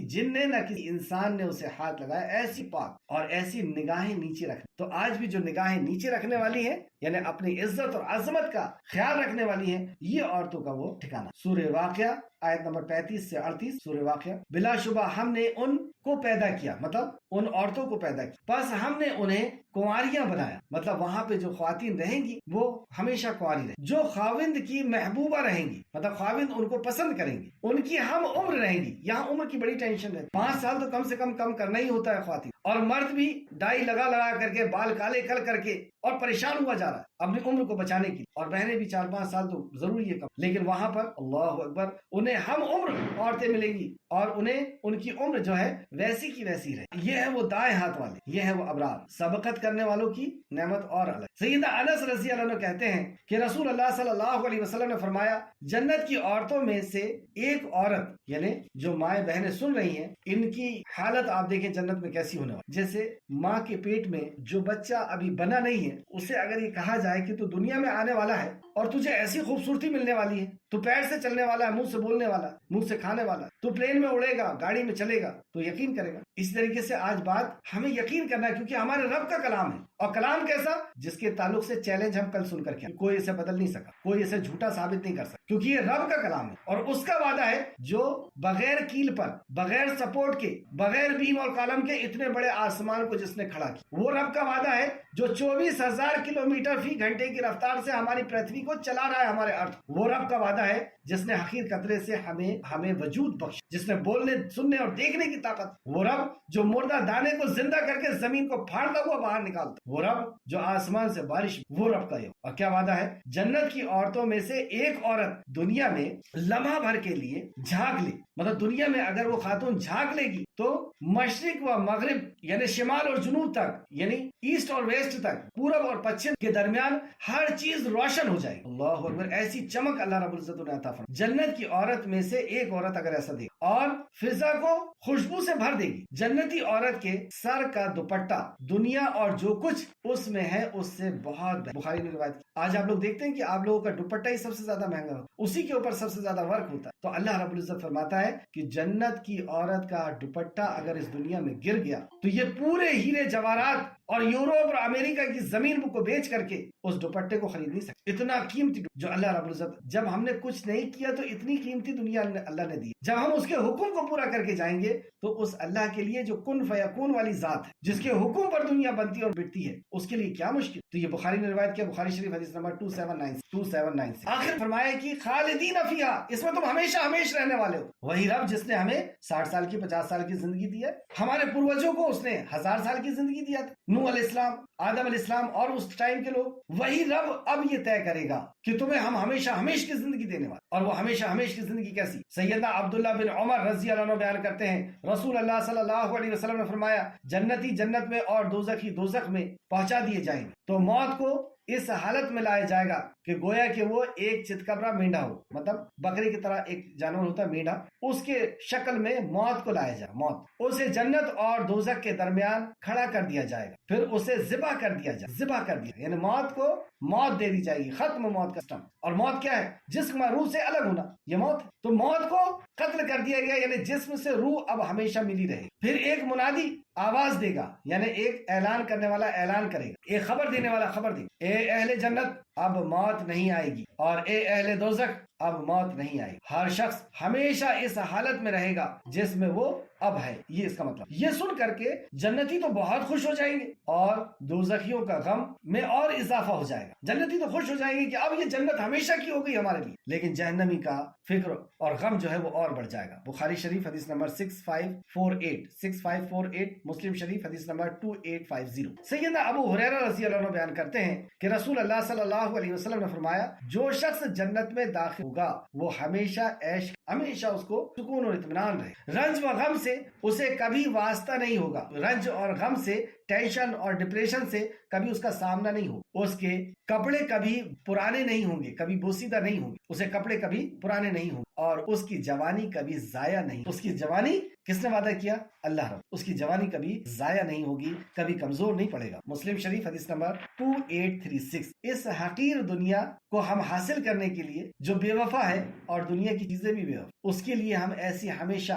جن نے نہ کسی انسان نے اسے ہاتھ لگایا، ایسی پاک اور ایسی نگاہیں نیچے رکھنے. تو آج بھی جو نگاہیں نیچے رکھنے والی ہیں، یعنی اپنی عزت اور عظمت کا خیال رکھنے والی ہیں، یہ عورتوں کا وہ ٹھکانہ. سورہ واقعہ آیت نمبر 35 سے 38. سورہ واقعہ: بلا شبہ ہم نے ان کو پیدا کیا، مطلب ان عورتوں کو پیدا کیا، بس ہم نے انہیں کنواریاں بنایا، مطلب وہاں پہ جو خواتین رہیں گی وہ ہمیشہ کنواری رہیں، جو خاوند کی محبوبہ رہیں گی، مطلب خاوند ان کو پسند کریں گی، ان کی ہم عمر رہیں گی. یہاں عمر کی بڑی ٹینشن ہے. 5 سال تو کم سے کم کرنا ہی ہوتا ہے خواتین، اور مرد بھی ڈائی لگا کر کے، بال کالے کر کے اور پریشان ہوا جا رہا ہے اپنی عمر کو بچانے کی. اور بہنیں بھی 4-5 سال تو ضروری ہے کم، لیکن وہاں پر اللہ اکبر انہیں ہم عمر عورتیں ملیں گی، اور انہیں ان کی عمر جو ہے ویسی کی ویسی رہے. یہ ہے وہ دائیں ہاتھ والے، یہ ہے وہ ابرار. سبقت کرنے والوں کی نعمت اور الگ. سیدنا انس رضی اللہ عنہ کہتے ہیں کہ رسول اللہ صلی اللہ علیہ وسلم نے فرمایا، جنت کی عورتوں میں سے ایک عورت، یعنی جو مائیں بہنیں سن رہی ہیں، ان کی حالت آپ دیکھیں جنت میں کیسی ہونے والی. جیسے ماں کے پیٹ میں جو بچہ ابھی بنا نہیں ہے، اسے اگر یہ کہا جائے کہ تو دنیا میں آنے والا ہے اور تجھے ایسی خوبصورتی ملنے والی ہے، تو پیر سے چلنے والا ہے، منہ سے بولنے والا، منہ سے کھانے والا، تو پلین میں اڑے گا، گاڑی میں چلے گا، تو یقین کرے گا. اس طریقے سے آج بات ہمیں یقین کرنا ہے، کیونکہ ہمارے رب کا کلام ہے. اور کلام کیسا؟ جس کے تعلق سے چیلنج ہم کل سن کر کے کوئی اسے بدل نہیں سکا، کوئی اسے جھوٹا ثابت نہیں کر سکتا، کیونکہ یہ رب کا کلام ہے. اور اس کا وعدہ ہے جو بغیر کیل پر، بغیر سپورٹ کے، بغیر بیم اور کالم کے اتنے بڑے آسمان کو جس نے کھڑا کیا. وہ رب کا وعدہ ہے جو 24,000 کلومیٹر فی گھنٹے کی رفتار سے ہماری پرتھوی کو چلا رہا ہے، ہمارے ارتھ. وہ رب کا وعدہ ہے جس نے حقیر قطرے سے ہمیں وجود بخش، جس نے بولنے، سننے اور دیکھنے کی طاقت. وہ رب جو مردہ دانے کو زندہ کر کے زمین کو پھاڑتا ہوا باہر نکالتا. وہ رب جو آسمان سے بارش. وہ رب کا یہ. اور کیا وعدہ ہے؟ جنت کی عورتوں میں سے ایک عورت دنیا میں لمحہ بھر کے لیے جھانک لے، مطلب دنیا میں اگر وہ خاتون جھانک لے گی تو مشرق و مغرب، یعنی شمال اور جنوب تک، یعنی ایسٹ اور ویسٹ تک، پورب اور پچھم کے درمیان ہر چیز روشن ہو جائے. اللہ اکبر. ایسی چمک اللہ رب العزت نے عطا فرمائی. جنت کی عورت میں سے ایک عورت اگر ایسا دے اور فضا کو خوشبو سے بھر دے گی. جنتی عورت کے سر کا دوپٹہ دنیا اور جو کچھ اس میں ہے اس سے بہت. بخاری نے روایت کی. آج آپ لوگ دیکھتے ہیں کہ آپ لوگوں کا دوپٹہ ہی سب سے زیادہ مہنگا ہوتا ہے، اسی کے اوپر سب سے زیادہ ورک ہوتا ہے. تو اللہ رب العزت فرماتا ہے کہ جنت کی عورت کا دوپٹہ اگر اس دنیا میں گر گیا تو یہ پورے ہیرے جواہرات اور یوروپ اور امریکہ کی زمین کو بیچ کر کے اس دوپٹے کو خرید نہیں سکتے. اتنا قیمتی جو اللہ رب العزت. جب ہم نے کچھ نہیں کیا تو اتنی قیمتی دنیا اللہ نے دی. جب ہم اس کے حکم کو پورا کر کے جائیں گے تو اس اللہ کے لیے جو کن فیکون والی ذات ہے، جس کے حکم پر دنیا بنتی اور بٹتی ہے، اس کے لیے کیا مشکل. تو یہ بخاری نے روایت کیا، بخاری شریف حدیث نمبر 279 سے. آخر فرمایا کہ خالدین فیہا، اس میں تم ہمیشہ ہمیشہ رہنے والے ہو. وہی رب جس نے ہمیں 60 سال کی 50 سال کی زندگی دی ہے، ہمارے پروجوں کو اس نے 1000 سال کی زندگی دیا تھا، نوح علیہ السلام، آدم علیہ السلام اور اس ٹائم کے لوگ. وہی رب اب یہ طے کرے گا کہ تمہیں ہم ہمیشہ ہمیشہ کی زندگی دینے والے. اور وہ ہمیشہ ہمیشہ کی زندگی کیسی؟ سیدنا عبداللہ بن عمر رضی اللہ عنہ بیان کرتے ہیں، رسول اللہ صلی اللہ علیہ وسلم نے فرمایا، جنتی جنت میں اور دوزخی دوزخ میں پہنچا دیے جائیں گے تو موت کو اس حالت میں لایا جائے گا کہ گویا کہ وہ ایک چتکبرا مینڈا ہو، مطلب بکری کی طرح ایک جانور ہوتا ہے مینڈا، اس کے شکل میں موت کو لایا جائے. موت اسے جنت اور دوزخ کے درمیان کھڑا کر دیا جائے گا، پھر اسے ذبح کر دیا جائے. ذبح کر دیا یعنی موت کو موت دے دی جائے گی. ختم موت کا سسٹم. اور موت کیا ہے؟ جسم اور روح سے الگ ہونا، یہ موت. تو موت کو قتل کر دیا گیا، یعنی جسم سے روح اب ہمیشہ ملی رہے. پھر ایک منادی آواز دے گا، یعنی ایک اعلان کرنے والا اعلان کرے گا، ایک خبر دینے والا خبر دے گا، اے اہل جنت اب موت نہیں آئے گی، اور اے اہل دوزخ اب موت نہیں آئے گی. ہر شخص ہمیشہ اس حالت میں رہے گا جس میں وہ اب ہے. یہ اس کا مطلب. یہ سن کر کے جنتی تو بہت خوش ہو جائیں گے اور دوزخیوں کا غم میں اور اضافہ ہو جائے گا. جنتی تو خوش ہو جائیں گے کہ اب یہ جنت ہمیشہ کی ہو گئی ہمارے لیے، لیکن جہنمی کا فکر اور غم جو ہے وہ اور بڑھ جائے گا. بخاری شریف حدیث نمبر 6548 مسلم شریف حدیث نمبر 2850. سیدنا ابو ہریرہ رضی اللہ عنہ بیان کرتے ہیں کہ رسول اللہ صلی اللہ علیہ وسلم نے فرمایا، جو شخص جنت میں داخل ہوگا وہ ہمیشہ عیش، ہمیشہ اس کو سکون اور اطمینان رہے. رنج و غم سے اسے کبھی واسطہ نہیں ہوگا، رنج اور غم سے ٹینشن اور ڈپریشن سے کبھی اس کا سامنا نہیں ہو، اس کے کپڑے کبھی پرانے نہیں ہوں گے، کبھی بوسیدہ نہیں ہوں گے، اسے کپڑے کبھی پرانے نہیں ہوں گے، اور اس کی جوانی کبھی ضائع نہیں، اس کی جوانی کس نے وعدہ کیا؟ اللہ رب، اس کی جوانی کبھی ضائع نہیں ہوگی، کبھی کمزور نہیں پڑے گا۔ مسلم شریف حدیث نمبر 2836۔ اس حقیر دنیا کو ہم حاصل کرنے کے لیے جو بے وفا ہے اور دنیا کی چیزیں بھی بے وفا، اس کے لیے ہم ایسی ہمیشہ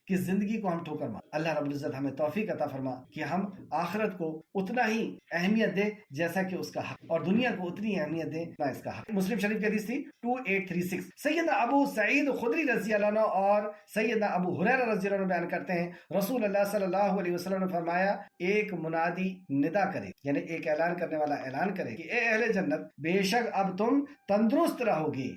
کی زندگی کو ہم ٹھوکر مار۔ اللہ رب العزت ہمیں توفیق عطا فرما کہ ہم آخرت کو اتنا ہی اہمیت دیں جیسا کہ اس کا حق، اور دنیا کو اتنی اہمیت دیں جتنا اس کا حق۔ مسلم شریف کی حدیث تھی 2836۔ سیدنا ابو سعید خدری رضی اللہ عنہ اور سیدنا ابو ہریرہ رضی اللہ عنہ بیان کرتے ہیں، رسول اللہ صلی اللہ علیہ وسلم نے فرمایا، ایک منادی ندا کرے، یعنی ایک اعلان کرنے والا اعلان کرے کہ اے اہل جنت، بے شک اب تم تندرست رہو گے،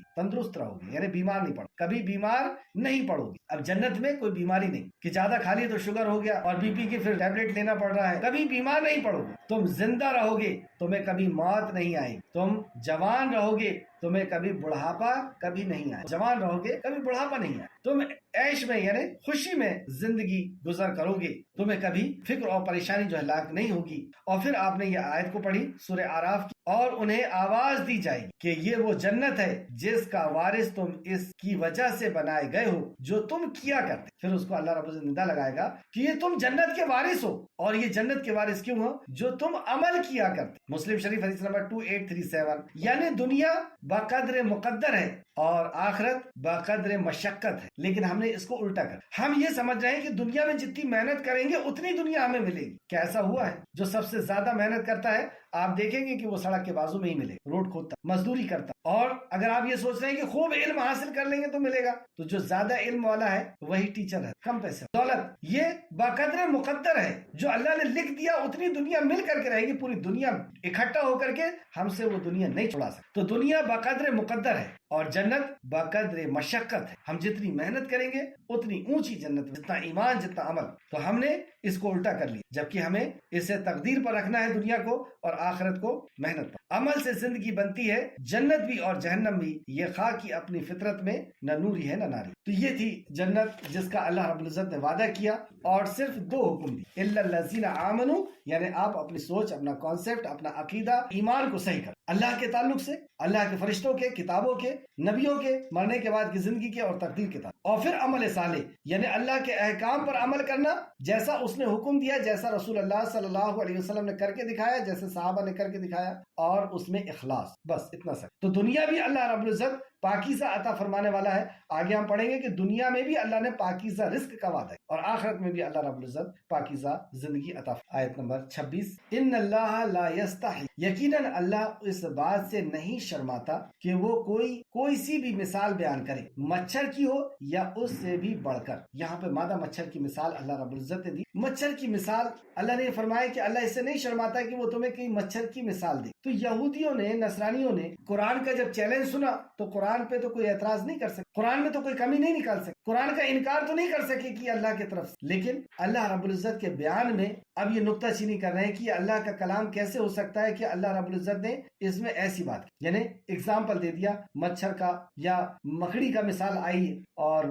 یعنی بیمار نہیں پڑو، کبھی بیمار نہیں پڑو گے۔ اب جنت میں کوئی بیماری نہیں کہ زیادہ کھا لی تو شوگر ہو گیا اور بی پی کی پھر ٹیبلٹ لینا پڑ رہا ہے، کبھی بیمار نہیں پڑو گے، تم زندہ رہو گے، تمہیں کبھی موت نہیں آئے گی، تم جوان رہو گے، تمہیں کبھی بڑھاپا کبھی نہیں آئے، جوان رہو گے کبھی بڑھاپا نہیں آئے، تم عیش میں یعنی خوشی میں زندگی گزر کرو گے، تمہیں کبھی فکر اور پریشانی جو ہے لاحق نہیں ہوگی۔ اور پھر آپ نے یہ آیت کو پڑھی سورہ اعراف کی، اور انہیں آواز دی جائے گی کہ یہ وہ جنت ہے جس کا وارث تم اس کی وجہ سے بنائے گئے ہو جو تم کیا کرتے۔ پھر اس کو اللہ رب العزت ندا لگائے گا کہ یہ تم جنت کے وارث ہو، اور یہ جنت کے وارث کیوں ہو؟ جو تم عمل کیا کرتے۔ مسلم شریف حدیث نمبر 2837۔ یعنی دنیا بقدر مقدر ہے اور آخرت بقدر مشقت ہے، لیکن ہم نے اس کو الٹا کر ہم یہ سمجھ رہے ہیں کہ دنیا میں جتنی محنت کریں گے اتنی دنیا ہمیں ملے گی۔ کیا ایسا ہوا ہے؟ جو سب سے زیادہ محنت کرتا ہے آپ دیکھیں گے کہ وہ سڑک کے بازو میں ہی ملے، روڈ کھودتا، مزدوری کرتا۔ اور اگر آپ یہ سوچ رہے ہیں کہ خوب علم حاصل کر لیں گے تو ملے گا، تو جو زیادہ علم والا ہے وہی ٹیچر ہے، کم پیسے دولت۔ یہ بقدر مقدر ہے، جو اللہ نے لکھ دیا اتنی دنیا مل کر کے رہے گی، پوری دنیا اکٹھا ہو کر کے ہم سے وہ دنیا نہیں چھڑا سکتے۔ تو دنیا بقدر مقدر ہے اور جنت بقدر مشقت ہے، ہم جتنی محنت کریں گے اتنی اونچی جنت، جتنا ایمان جتنا عمل۔ تو ہم نے اس کو الٹا کر لیا، جبکہ ہمیں اسے تقدیر پر رکھنا ہے، دنیا کو اور آخرت کو محنت پر۔ عمل سے زندگی بنتی ہے، جنت بھی اور جہنم بھی، یہ خواہ کی اپنی فطرت میں نہ نوری ہے نہ ناری۔ تو یہ تھی جنت جس کا اللہ رب العزت نے وعدہ کیا، اور صرف 2 حکم دی، الا الذین آمنوا، یعنی آپ اپنی سوچ، اپنا کانسیپٹ، اپنا عقیدہ، ایمان کو صحیح کر، اللہ کے تعلق سے، اللہ کے فرشتوں کے، کتابوں کے، نبیوں کے، مرنے کے بعد کی زندگی کے اور تقدیر کے تعلق، اور پھر عمل صالح، یعنی اللہ کے احکام پر عمل کرنا، جیسا اس نے حکم دیا، جیسا رسول اللہ صلی اللہ علیہ وسلم نے کر کے دکھایا، جیسے صحابہ نے کر کے دکھایا، اور اس میں اخلاص، بس اتنا سا۔ تو دنیا بھی اللہ رب العزت پاکیزہ عطا فرمانے والا ہے۔ آگے ہم پڑھیں گے کہ دنیا میں بھی اللہ نے پاکیزہ رزق کا وعدہ ہے، اور آخرت میں بھی اللہ رب العزت پاکیزہ زندگی عطا۔ آیت نمبر 26، ان اللہ لا یستحی، یقیناً اللہ اس بات سے نہیں شرماتا کہ وہ کوئی سی بھی مثال بیان کرے، مچھر کی ہو یا اس سے بھی بڑھ کر۔ یہاں پہ مادہ مچھر کی مثال اللہ رب العزت نے دی۔ مچھر کی مثال اللہ نے فرمایا کہ اللہ اس سے نہیں شرماتا کہ وہ تمہیں کئی مچھر کی مثال دے۔ تو یہودیوں نے، نصرانیوں نے قرآن کا جب چیلنج سنا تو قرآن پہ تو کوئی اعتراض نہیں کر سکے، قرآن میں تو کوئی کمی نہیں نکال سکے، قرآن کا انکار تو نہیں کر سکے کہ یہ اللہ کی طرف سے۔ لیکن اللہ رب العزت کے بیان میں اب یہ نکتہ چینی کر رہے ہیں کہ یہ اللہ کا کلام کیسے ہو سکتا ہے کہ اللہ رب العزت نے اس میں ایسی بات کی، یعنی اگزامپل دے دیا مچھر کا، یا مکڑی کا مثال آئی ہے، اور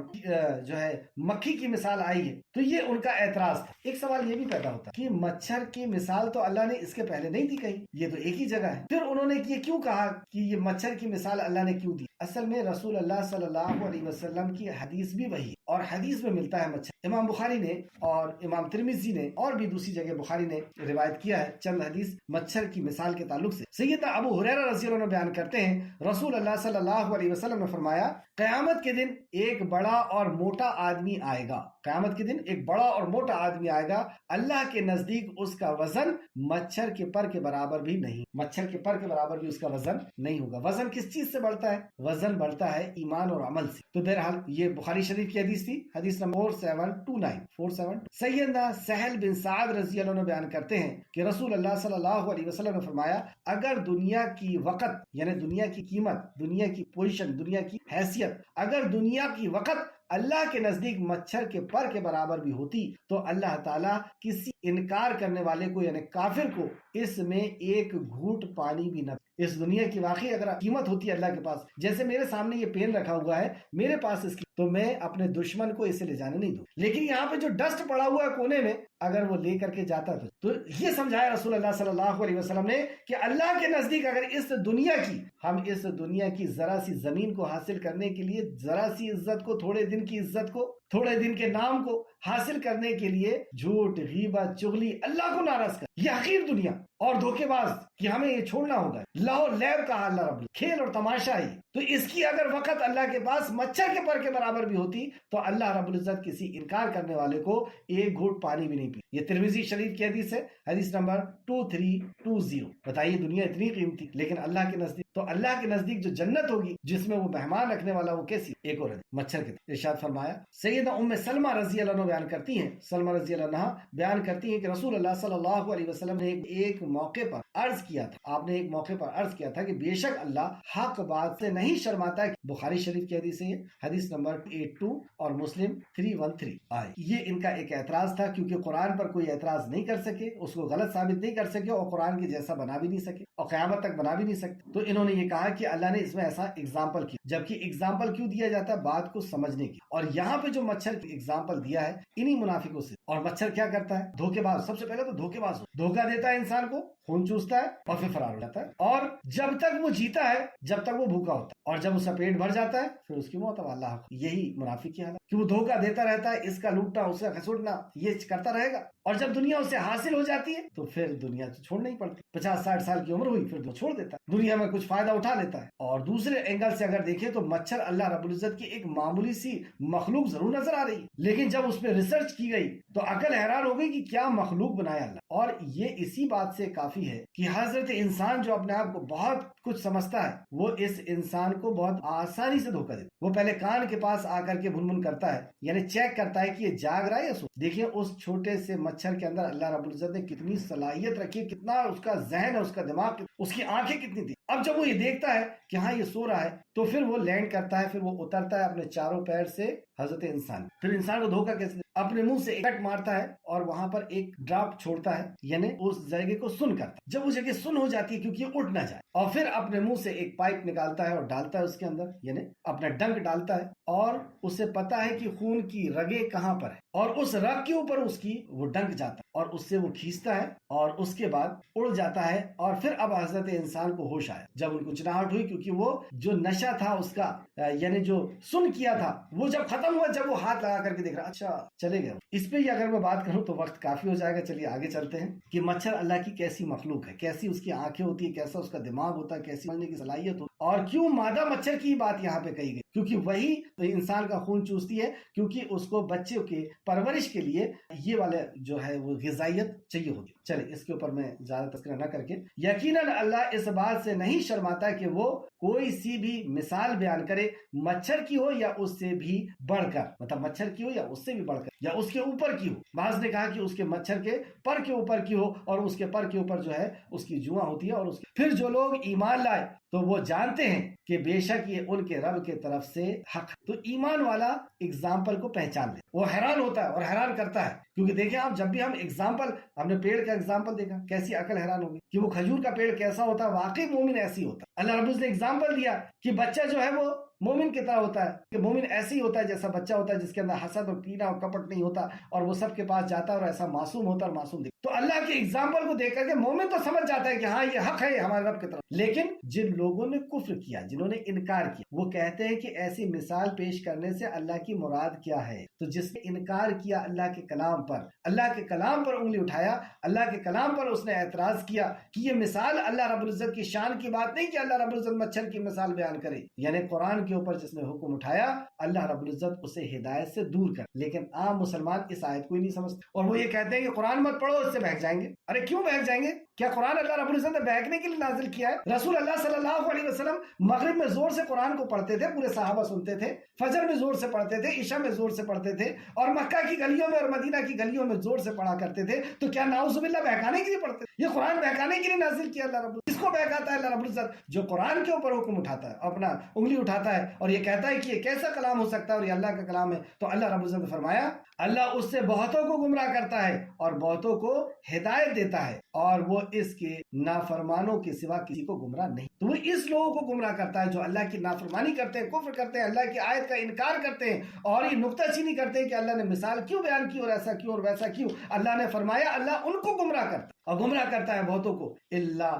جو ہے مکھی کی مثال آئی ہے۔ تو یہ ان کا اعتراض تھا۔ ایک سوال یہ بھی پیدا ہوتا کہ مچھر کی مثال تو اللہ نے اس کے پہلے نہیں دی کہیں، یہ تو ایک ہی جگہ ہے، پھر انہوں نے یہ کیوں کہا کہ یہ مچھر کی مثال اللہ نے کیوں دی؟ اصل میں رسول اللہ صلی اللہ علیہ وسلم کی حدیث بھی وہی ہے، اور حدیث میں ملتا ہے مچھر۔ امام بخاری نے اور امام ترمذی نے اور بھی دوسری جگہ بخاری نے روایت کیا ہے چند حدیث مچھر کی مثال کے تعلق سے۔ سیدنا ابو ہریرہ رضی اللہ عنہ بیان کرتے ہیں، رسول اللہ صلی اللہ علیہ وسلم نے فرمایا، قیامت کے دن ایک بڑا اور موٹا آدمی آئے گا، قیامت کے دن ایک بڑا اور موٹا آدمی آئے گا، اللہ کے نزدیک اس کا وزن مچھر کے پر کے برابر بھی نہیں، مچھر کے پر کے برابر بھی اس کا وزن نہیں ہوگا۔ وزن کس چیز سے بڑھتا ہے؟ وزن بڑھتا ہے ایمان اور عمل سے۔ تو بہرحال یہ بخاری شریف کی حدیث تھی، حدیث نمبر 4729۔ سیدنا سہل بن سعد رضی اللہ عنہ بیان کرتے ہیں کہ رسول اللہ صلی اللہ علیہ وسلم نے فرمایا، اگر دنیا کی وقت، یعنی دنیا کی قیمت، دنیا کی پوزیشن، دنیا کی حیثیت، اگر دنیا کی وقت اللہ کے نزدیک مچھر کے پر کے برابر بھی ہوتی تو اللہ تعالیٰ کسی انکار کرنے والے کو یعنی کافر کو اس میں ایک گھونٹ پانی بھی نہ. اس دنیا کی واقعی اگر قیمت ہوتی ہے اللہ کے پاس، جیسے میرے سامنے یہ پین رکھا ہوا ہے میرے پاس اس کی، تو میں اپنے دشمن کو اسے لے جانے نہیں دوں. لیکن یہاں پہ جو ڈسٹ پڑا ہوا ہے کونے میں، اگر وہ لے کر کے جاتا تو یہ سمجھایا رسول اللہ صلی اللہ علیہ وسلم نے کہ اللہ کے نزدیک اگر اس دنیا کی ذرا سی زمین کو حاصل کرنے کے لیے، ذرا سی عزت کو، تھوڑے دن کی عزت کو، تھوڑے دن کے نام کو حاصل کرنے کے لیے جھوٹ، غیبت، چغلی، اللہ کو ناراض کر، یہ حقیر دنیا اور دھوکے باز کہ ہمیں یہ چھوڑنا ہوگا. لاہو لیب کہا اللہ رب، کھیل اور تماشا ہی. تو اس کی اگر وقت اللہ کے پاس مچھر کے پر کے برابر بھی ہوتی تو اللہ رب العزت کسی انکار کرنے والے کو ایک گھونٹ پانی بھی نہیں پی. یہ ترمذی شریف کی حدیث ہے، حدیث نمبر 2320. بتائیے دنیا اتنی قیمتی، لیکن اللہ کے نزدیک، تو اللہ کے نزدیک جو جنت ہوگی جس میں وہ مہمان رکھنے والا، وہ کیسی؟ ایک اور مچھر کے. ارشاد فرمایا سیدہ ام سلمہ رضی اللہ عنہ بیان کرتی ہیں، سلمہ رضی اللہ عنہ بیان کرتی ہیں کہ رسول اللہ صلی اللہ علیہ وسلم نے ایک موقع پر عرض کیا تھا، آپ نے ایک موقع پر عرض کیا تھا کہ بے شک اللہ حق بات سے نہیں شرماتا ہے. بخاری شریف کی حدیث ہے، حدیث نمبر 82 اور مسلم 313 آئے. یہ ان کا ایک اعتراض تھا، کیونکہ قرآن پر کوئی اعتراض نہیں کر سکے، اس کو غلط ثابت نہیں کر سکے اور قرآن کے جیسا بنا بھی نہیں سکے اور قیامت تک بنا بھی نہیں سکتے. تو انہوں نے یہ کہا کہ اللہ نے اس میں ایسا اگزامپل کیا. جبکہ اگزامپل کیوں دیا جاتا ہے؟ بات کو سمجھنے کی. اور یہاں پہ جو مچھر کی اگزامپل دیا ہے انہی منافقوں سے. اور مچھر کیا کرتا ہے؟ دھوکے باز. سب سے پہلے تو دھوکے باز دھوکہ دیتا ہے انسان کو، خون چوستا ہے اور پھر فرار ہو جاتا ہے. اور جب تک وہ جیتا ہے، جب تک وہ بھوکا ہوتا ہے، اور جب اس کا پیٹ بھر جاتا ہے پھر اس کی موت. اللہ، یہی منافق کی حالت کہ وہ دھوکہ دیتا رہتا ہے، اس کا لوٹنا، اس کا کھسوٹنا، یہ کرتا رہے گا. اور جب دنیا اسے حاصل ہو جاتی ہے تو پھر دنیا تو چھوڑنا ہی پڑتی. 50-60 سال کی عمر ہوئی پھر وہ چھوڑ دیتا ہے، دنیا میں کچھ فائدہ اٹھا لیتا ہے. اور دوسرے اینگل سے اگر دیکھیں تو مچھر اللہ رب العزت کی ایک معمولی سی مخلوق ضرور نظر آ رہی، لیکن جب اس پہ ریسرچ کی گئی تو عقل حیران ہو گئی کہ کیا مخلوق بنایا اللہ. اور یہ اسی بات سے کافی ہے کہ حضرت انسان جو اپنے آپ کو بہت کچھ سمجھتا ہے، وہ اس انسان کو بہت آسانی سے دھوکہ دیتا. وہ پہلے کان کے پاس آ کر کے بھن کرتا ہے، یعنی چیک کرتا ہے کہ یہ جاگ رہا ہے یا سو. دیکھیں اس چھوٹے سے مچھر کے اندر اللہ رب العزت نے کتنی صلاحیت رکھی، کتنا اس کا ذہن ہے، اس کا دماغ، اس کی آنکھیں کتنی تھی. اب جب وہ یہ دیکھتا ہے کہ ہاں یہ سو رہا ہے تو پھر وہ لینڈ کرتا ہے، پھر وہ اترتا ہے اپنے چاروں پیر سے حضرت انسان. پھر انسان کو دھوکہ کیسے؟ اپنے منہ سے ایک کٹ مارتا ہے اور وہاں پر ایک ڈراپ چھوڑتا ہے، یعنی اس جگہ کو سن کرتا ہے. جب وہ جگہ سن ہو جاتی ہے کیونکہ اٹھ نہ جائے، اور پھر اپنے منہ سے ایک پائپ نکالتا ہے اور ڈالتا ہے اس کے اندر، یعنی اپنا ڈنک ڈالتا ہے. اور اسے پتا ہے کہ خون کی رگیں کہاں پر ہے، اور اس رگ کے اوپر اس کی وہ ڈنک جاتا ہے اور اس سے وہ کھینچتا ہے اور اس کے بعد اڑ جاتا ہے. اور پھر اب حضرت انسان کو ہوش آیا جب ان کو چناہٹ ہوئی، کیونکہ وہ جو نشہ تھا اس کا، یعنی جو سن کیا تھا، وہ جب ختم ہوا، جب وہ ہاتھ لگا کر کے دیکھ رہا، اچھا چلے گئے. اس پہ ہی اگر میں بات کروں تو وقت کافی ہو جائے گا. چلیے آگے چلتے ہیں کہ مچھر اللہ کی کیسی مخلوق ہے، کیسی اس کی آنکھیں ہوتی ہے، کیسا اس کا دماغ ہوتا ہے، کیسی سمجھنے کی صلاحیت ہوتی ہے. اور کیوں مادہ مچھر کی بات یہاں پہ کہی گئی؟ کیونکہ وہی انسان کا خون چوستی ہے، کیونکہ اس کو بچوں کے پرورش کے لیے یہ والے جو ہے وہ غذائیت چاہیے ہوگی. چلے اس کے اوپر میں زیادہ تذکرہ نہ کر کے، یقیناً اللہ اس بات سے نہیں شرماتا کہ وہ کوئی سی بھی مثال بیان کرے، مچھر کی ہو یا اس سے بھی بڑھ کر، مطلب مچھر کی ہو یا اس سے بھی بڑھ کر یا اس کے اوپر کی ہو. بعض نے کہا کہ اس کے مچھر کے پر کے اوپر کی ہو، اور اس کے پر کے اوپر جو ہے اس کی جواں ہوتی ہے. اور اس کے پھر جو لوگ ایمان لائے تو وہ جانتے ہیں کہ بے شک یہ ان کے رب کے طرف سے حق. تو ایمان والا اگزامپل کو پہچان لے، وہ حیران ہوتا ہے اور حیران کرتا ہے. کیونکہ دیکھیں آپ، جب بھی ہم اگزامپل، ہم نے پیڑ کا اگزامپل دیکھا، کیسی عقل حیران ہوگی کہ وہ کھجور کا پیڑ کیسا ہوتا ہے. واقعی مومن ایسی ہوتا ہے. اللہ رب العزت نے اگزامپل دیا کہ بچہ جو ہے وہ مومن کی طرح ہوتا ہے، کہ مومن ایسے ہی ہوتا ہے جیسا بچہ ہوتا ہے، جس کے اندر حسد اور کینہ اور کپٹ نہیں ہوتا، اور وہ سب کے پاس جاتا ہے اور ایسا معصوم ہوتا ہے اور معصوم دیکھتا. تو اللہ کے اگزامپل کو دیکھ کر کے مومن تو سمجھ جاتا ہے کہ ہاں یہ حق ہے ہمارے رب کی طرف. لیکن جن لوگوں نے کفر کیا، جنہوں نے انکار کیا، وہ کہتے ہیں کہ ایسی مثال پیش کرنے سے اللہ کی مراد کیا ہے. تو جس نے انکار کیا اللہ کے کلام پر، اللہ کے کلام پر انگلی اٹھایا، اللہ کے کلام پر اس نے اعتراض کیا کہ یہ مثال اللہ رب العزت کی شان کی بات نہیں کہ اللہ رب العزت مچھر کی مثال بیان کرے. یعنی قرآن کے اوپر جس نے حکم اٹھایا، اللہ رب العزت اسے ہدایت سے دور کر. لیکن عام مسلمان اس آیت کو ہی نہیں سمجھتے، اور وہ یہ کہتے ہیں کہ قرآن مت پڑھو، اس سے بہک جائیں گے. ارے کیوں بہک جائیں گے؟ کیا قرآن اللہ رب العزت نے بہکنے کے لیے نازل کیا ہے؟ رسول اللہ صلی اللہ علیہ وسلم مغرب میں زور سے قرآن کو پڑھتے تھے، پورے صحابہ سنتے تھے، فجر میں زور سے پڑھتے تھے، عشاء میں زور سے پڑھتے تھے، اور مکہ کی گلیوں میں اور مدینہ کی گلیوں میں زور سے پڑھا کرتے تھے. تو کیا نعوذ باللہ بہکانے کے لیے پڑھتے؟ یہ قرآن بہکانے کے لیے نازل کیا اللہ رب العزت. اس کو بہکاتا ہے اللہ رب العزت جو قرآن کے اوپر حکم اٹھاتا ہے، اپنا انگلی اٹھاتا ہے اور یہ کہتا ہے کہ یہ کیسا کلام ہو سکتا ہے اور یہ اللہ کا کلام ہے. تو اللہ رب العزت نے فرمایا اللہ اس سے بہتوں کو گمراہ کرتا ہے اور بہتوں کو ہدایت دیتا ہے، اور وہ اس کے نافرمانوں کے سوا کسی کو گمراہ نہیں۔ تو وہ اس لوگوں کو گمراہ کرتا ہے جو اللہ کی نافرمانی کرتے ہیں، کفر کرتے ہیں، اللہ کی آیت کا انکار کرتے ہیں، اور یہ نکتہ چینی کرتے ہیں کہ اللہ نے مثال کیوں بیان کی اور ایسا کیوں اور ویسا کیوں۔ اللہ نے فرمایا اللہ ان کو گمراہ کرتا اور گمراہ کرتا ہے بہتوں کو، اللہ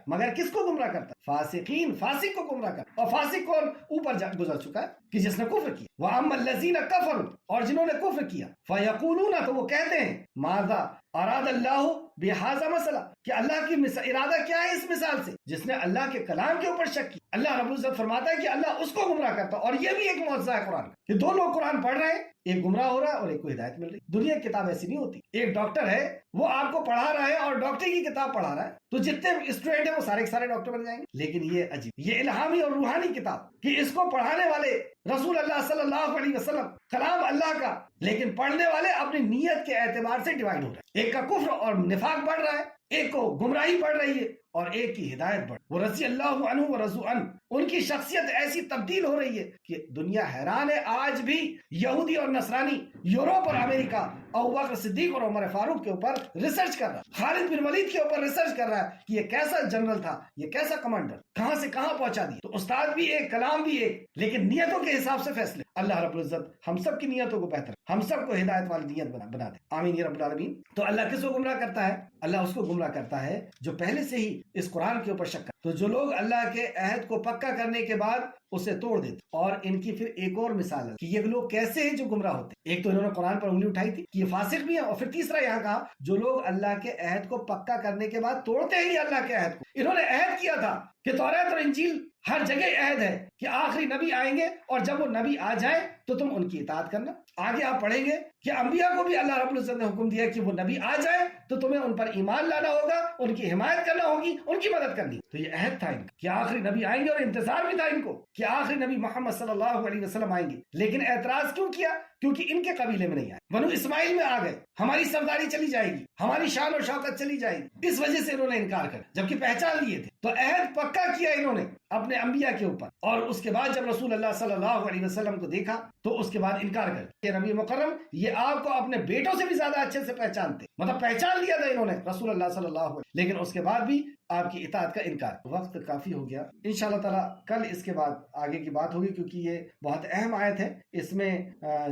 مگر کس کو گمراہ کرتا ہے؟ فاسقین، فاسق کو گمراہ کرتا ہے۔ اور فاسق کون؟ اوپر گزر چکا ہے کہ جس نے کفر کیا۔ وَأَمَّا الَّذِينَ كَفَرُوا، اور جنہوں نے کفر کیا، فَيَقُولُونَ، تو وہ کہتے ہیں، ماذا اراد اللہ بہذا مسئلہ، کہ اللہ کی ارادہ کیا ہے اس مثال سے، جس نے اللہ کے کلام کے اوپر شک کیا۔ اللہ رب العزت فرماتا ہے کہ اللہ اس کو گمراہ کرتا ہے، اور یہ بھی ایک معجزہ ہے قرآن کا کہ دو لوگ قرآن پڑھ رہے ہیں، ایک گمراہ ہو رہا ہے اور ایک کو ہدایت مل رہی ہے۔ دنیا کی کتاب ایسی نہیں ہوتی، ایک ڈاکٹر ہے وہ آپ کو پڑھا رہا ہے اور ڈاکٹری کی کتاب پڑھا رہا ہے، تو جتنے اسٹوڈنٹ ہیں وہ سارے کے سارے ڈاکٹر بن جائیں گے۔ لیکن یہ عجیب، یہ الہامی اور روحانی کتاب کہ اس کو پڑھانے والے رسول اللہ صلی اللہ علیہ وسلم، کلام اللہ کا، لیکن پڑھنے والے اپنی نیت کے اعتبار سے ڈیوائیڈ ہو رہے ہیں۔ ایک کا کفر اور نفاق بڑھ رہا ہے، ایک کو گمراہی بڑھ رہی ہے، اور ایک کی ہدایت بڑھ۔ وہ رضی اللہ عنہ و رضوا عنہ، ان کی شخصیت ایسی تبدیل ہو رہی ہے کہ دنیا حیران ہے۔ آج بھی یہودی اور نصرانی یورپ اور امریکہ ابوبکر صدیق اور عمر فاروق کے اوپر ریسرچ کر رہا ہے، خالد بن ولید کے اوپر ریسرچ کر رہا ہے کہ یہ کیسا جنرل تھا، یہ کیسا کمانڈر، کہاں سے کہاں پہنچا دیا۔ تو استاد بھی ایک، کلام بھی ایک، لیکن نیتوں کے حساب سے فیصلے۔ اللہ رب العزت ہم سب کی نیتوں کو بہتر، ہم سب کو ہدایت والی نیت بنا دے، آمین یا رب العالمین۔ تو اللہ کس کو گمراہ کرتا ہے؟ اللہ اس کو گمراہ کرتا ہے جو پہلے سے ہی اس قرآن کے اوپر شک کرتا۔ تو جو لوگ اللہ کے عہد کو پکا کرنے کے بعد اسے توڑ دیتے، اور ان کی پھر ایک اور مثال ہے کہ یہ لوگ کیسے ہیں جو گمراہ ہوتے ہیں۔ ایک تو انہوں نے قرآن پر انگلی اٹھائی تھی کہ یہ فاسق بھی ہیں، اور پھر تیسرا یہاں کہا جو لوگ اللہ کے عہد کو پکا کرنے کے بعد توڑتے ہیں اللہ کے عہد کو۔ انہوں نے عہد کیا تھا کہ توریت اور انجیل ہر جگہ عہد ہے کہ آخری نبی آئیں گے، اور جب وہ نبی آ جائیں تو تم ان کی اطاعت کرنا۔ آگے آپ پڑھیں گے کہ انبیاء کو بھی اللہ رب العزت نے حکم دیا کہ وہ نبی آ جائیں تو تمہیں ان پر ایمان لانا ہوگا، ان کی حمایت کرنا ہوگی، ان کی مدد کرنی۔ تو یہ عہد تھا ان کا کہ آخری نبی آئیں گے، اور انتظار بھی تھا ان کو کہ آخری نبی محمد صلی اللہ علیہ وسلم آئیں گے۔ لیکن اعتراض کیوں کیا؟ کیونکہ ان کے قبیلے میں نہیں آئے، بنو اسماعیل میں آ گئے، ہماری سرداری چلی جائے گی، ہماری شان و شوکت چلی جائے گی، اس وجہ سے انہوں نے انکار کر، جبکہ پہچان لیے تھے۔ تو عہد پکا کیا انہوں نے اپنے انبیاء کے اوپر، اور اس کے بعد جب رسول اللہ صلی اللہ علیہ وسلم کو دیکھا تو اس کے بعد انکار کر کہ نبی مکرم یہ آپ کو اپنے بیٹوں سے بھی زیادہ اچھے سے پہچانتے، مطلب پہچان لیا تھا انہوں نے رسول اللہ صلی اللہ علیہ وسلم، لیکن اس کے بعد بھی آپ کی اطاعت کا انکار۔ وقت کافی ہو گیا، انشاءاللہ تعالی کل اس کے بعد آگے کی بات ہوگی، کیونکہ یہ بہت اہم آیت ہے۔ اس میں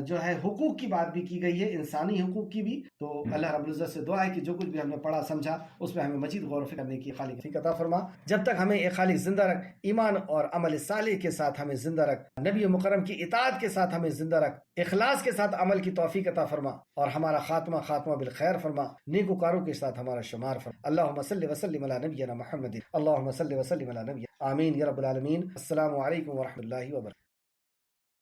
جو ہے حقوق کی بات بھی کی گئی ہے، انسانی حقوق کی بھی۔ تو اللہ رب العزت سے دعا ہے کہ جو کچھ بھی ہم نے پڑھا سمجھا اس میں ہمیں مزید غور و فکر کرنے کی خالق عطا فرما۔ جب تک ہمیں ایک خالق زندہ رکھ، ایمان اور عمل صالح کے ساتھ ہمیں زندہ رکھ، نبی مکرم کی اطاعت کے ساتھ ہمیں زندہ رکھ، اخلاص کے ساتھ عمل کی توفیق عطا فرما، اور ہمارا خاتمہ بالخیر فرما، نیکوکاروں کے ساتھ ہمارا شمار فرما۔ اللہم صلی وسلم علی نبینا محمد، اللہم صلی وسلم علی نبینا، آمین یا رب العالمین۔ السلام علیکم ورحمۃ اللہ وبرکاتہ۔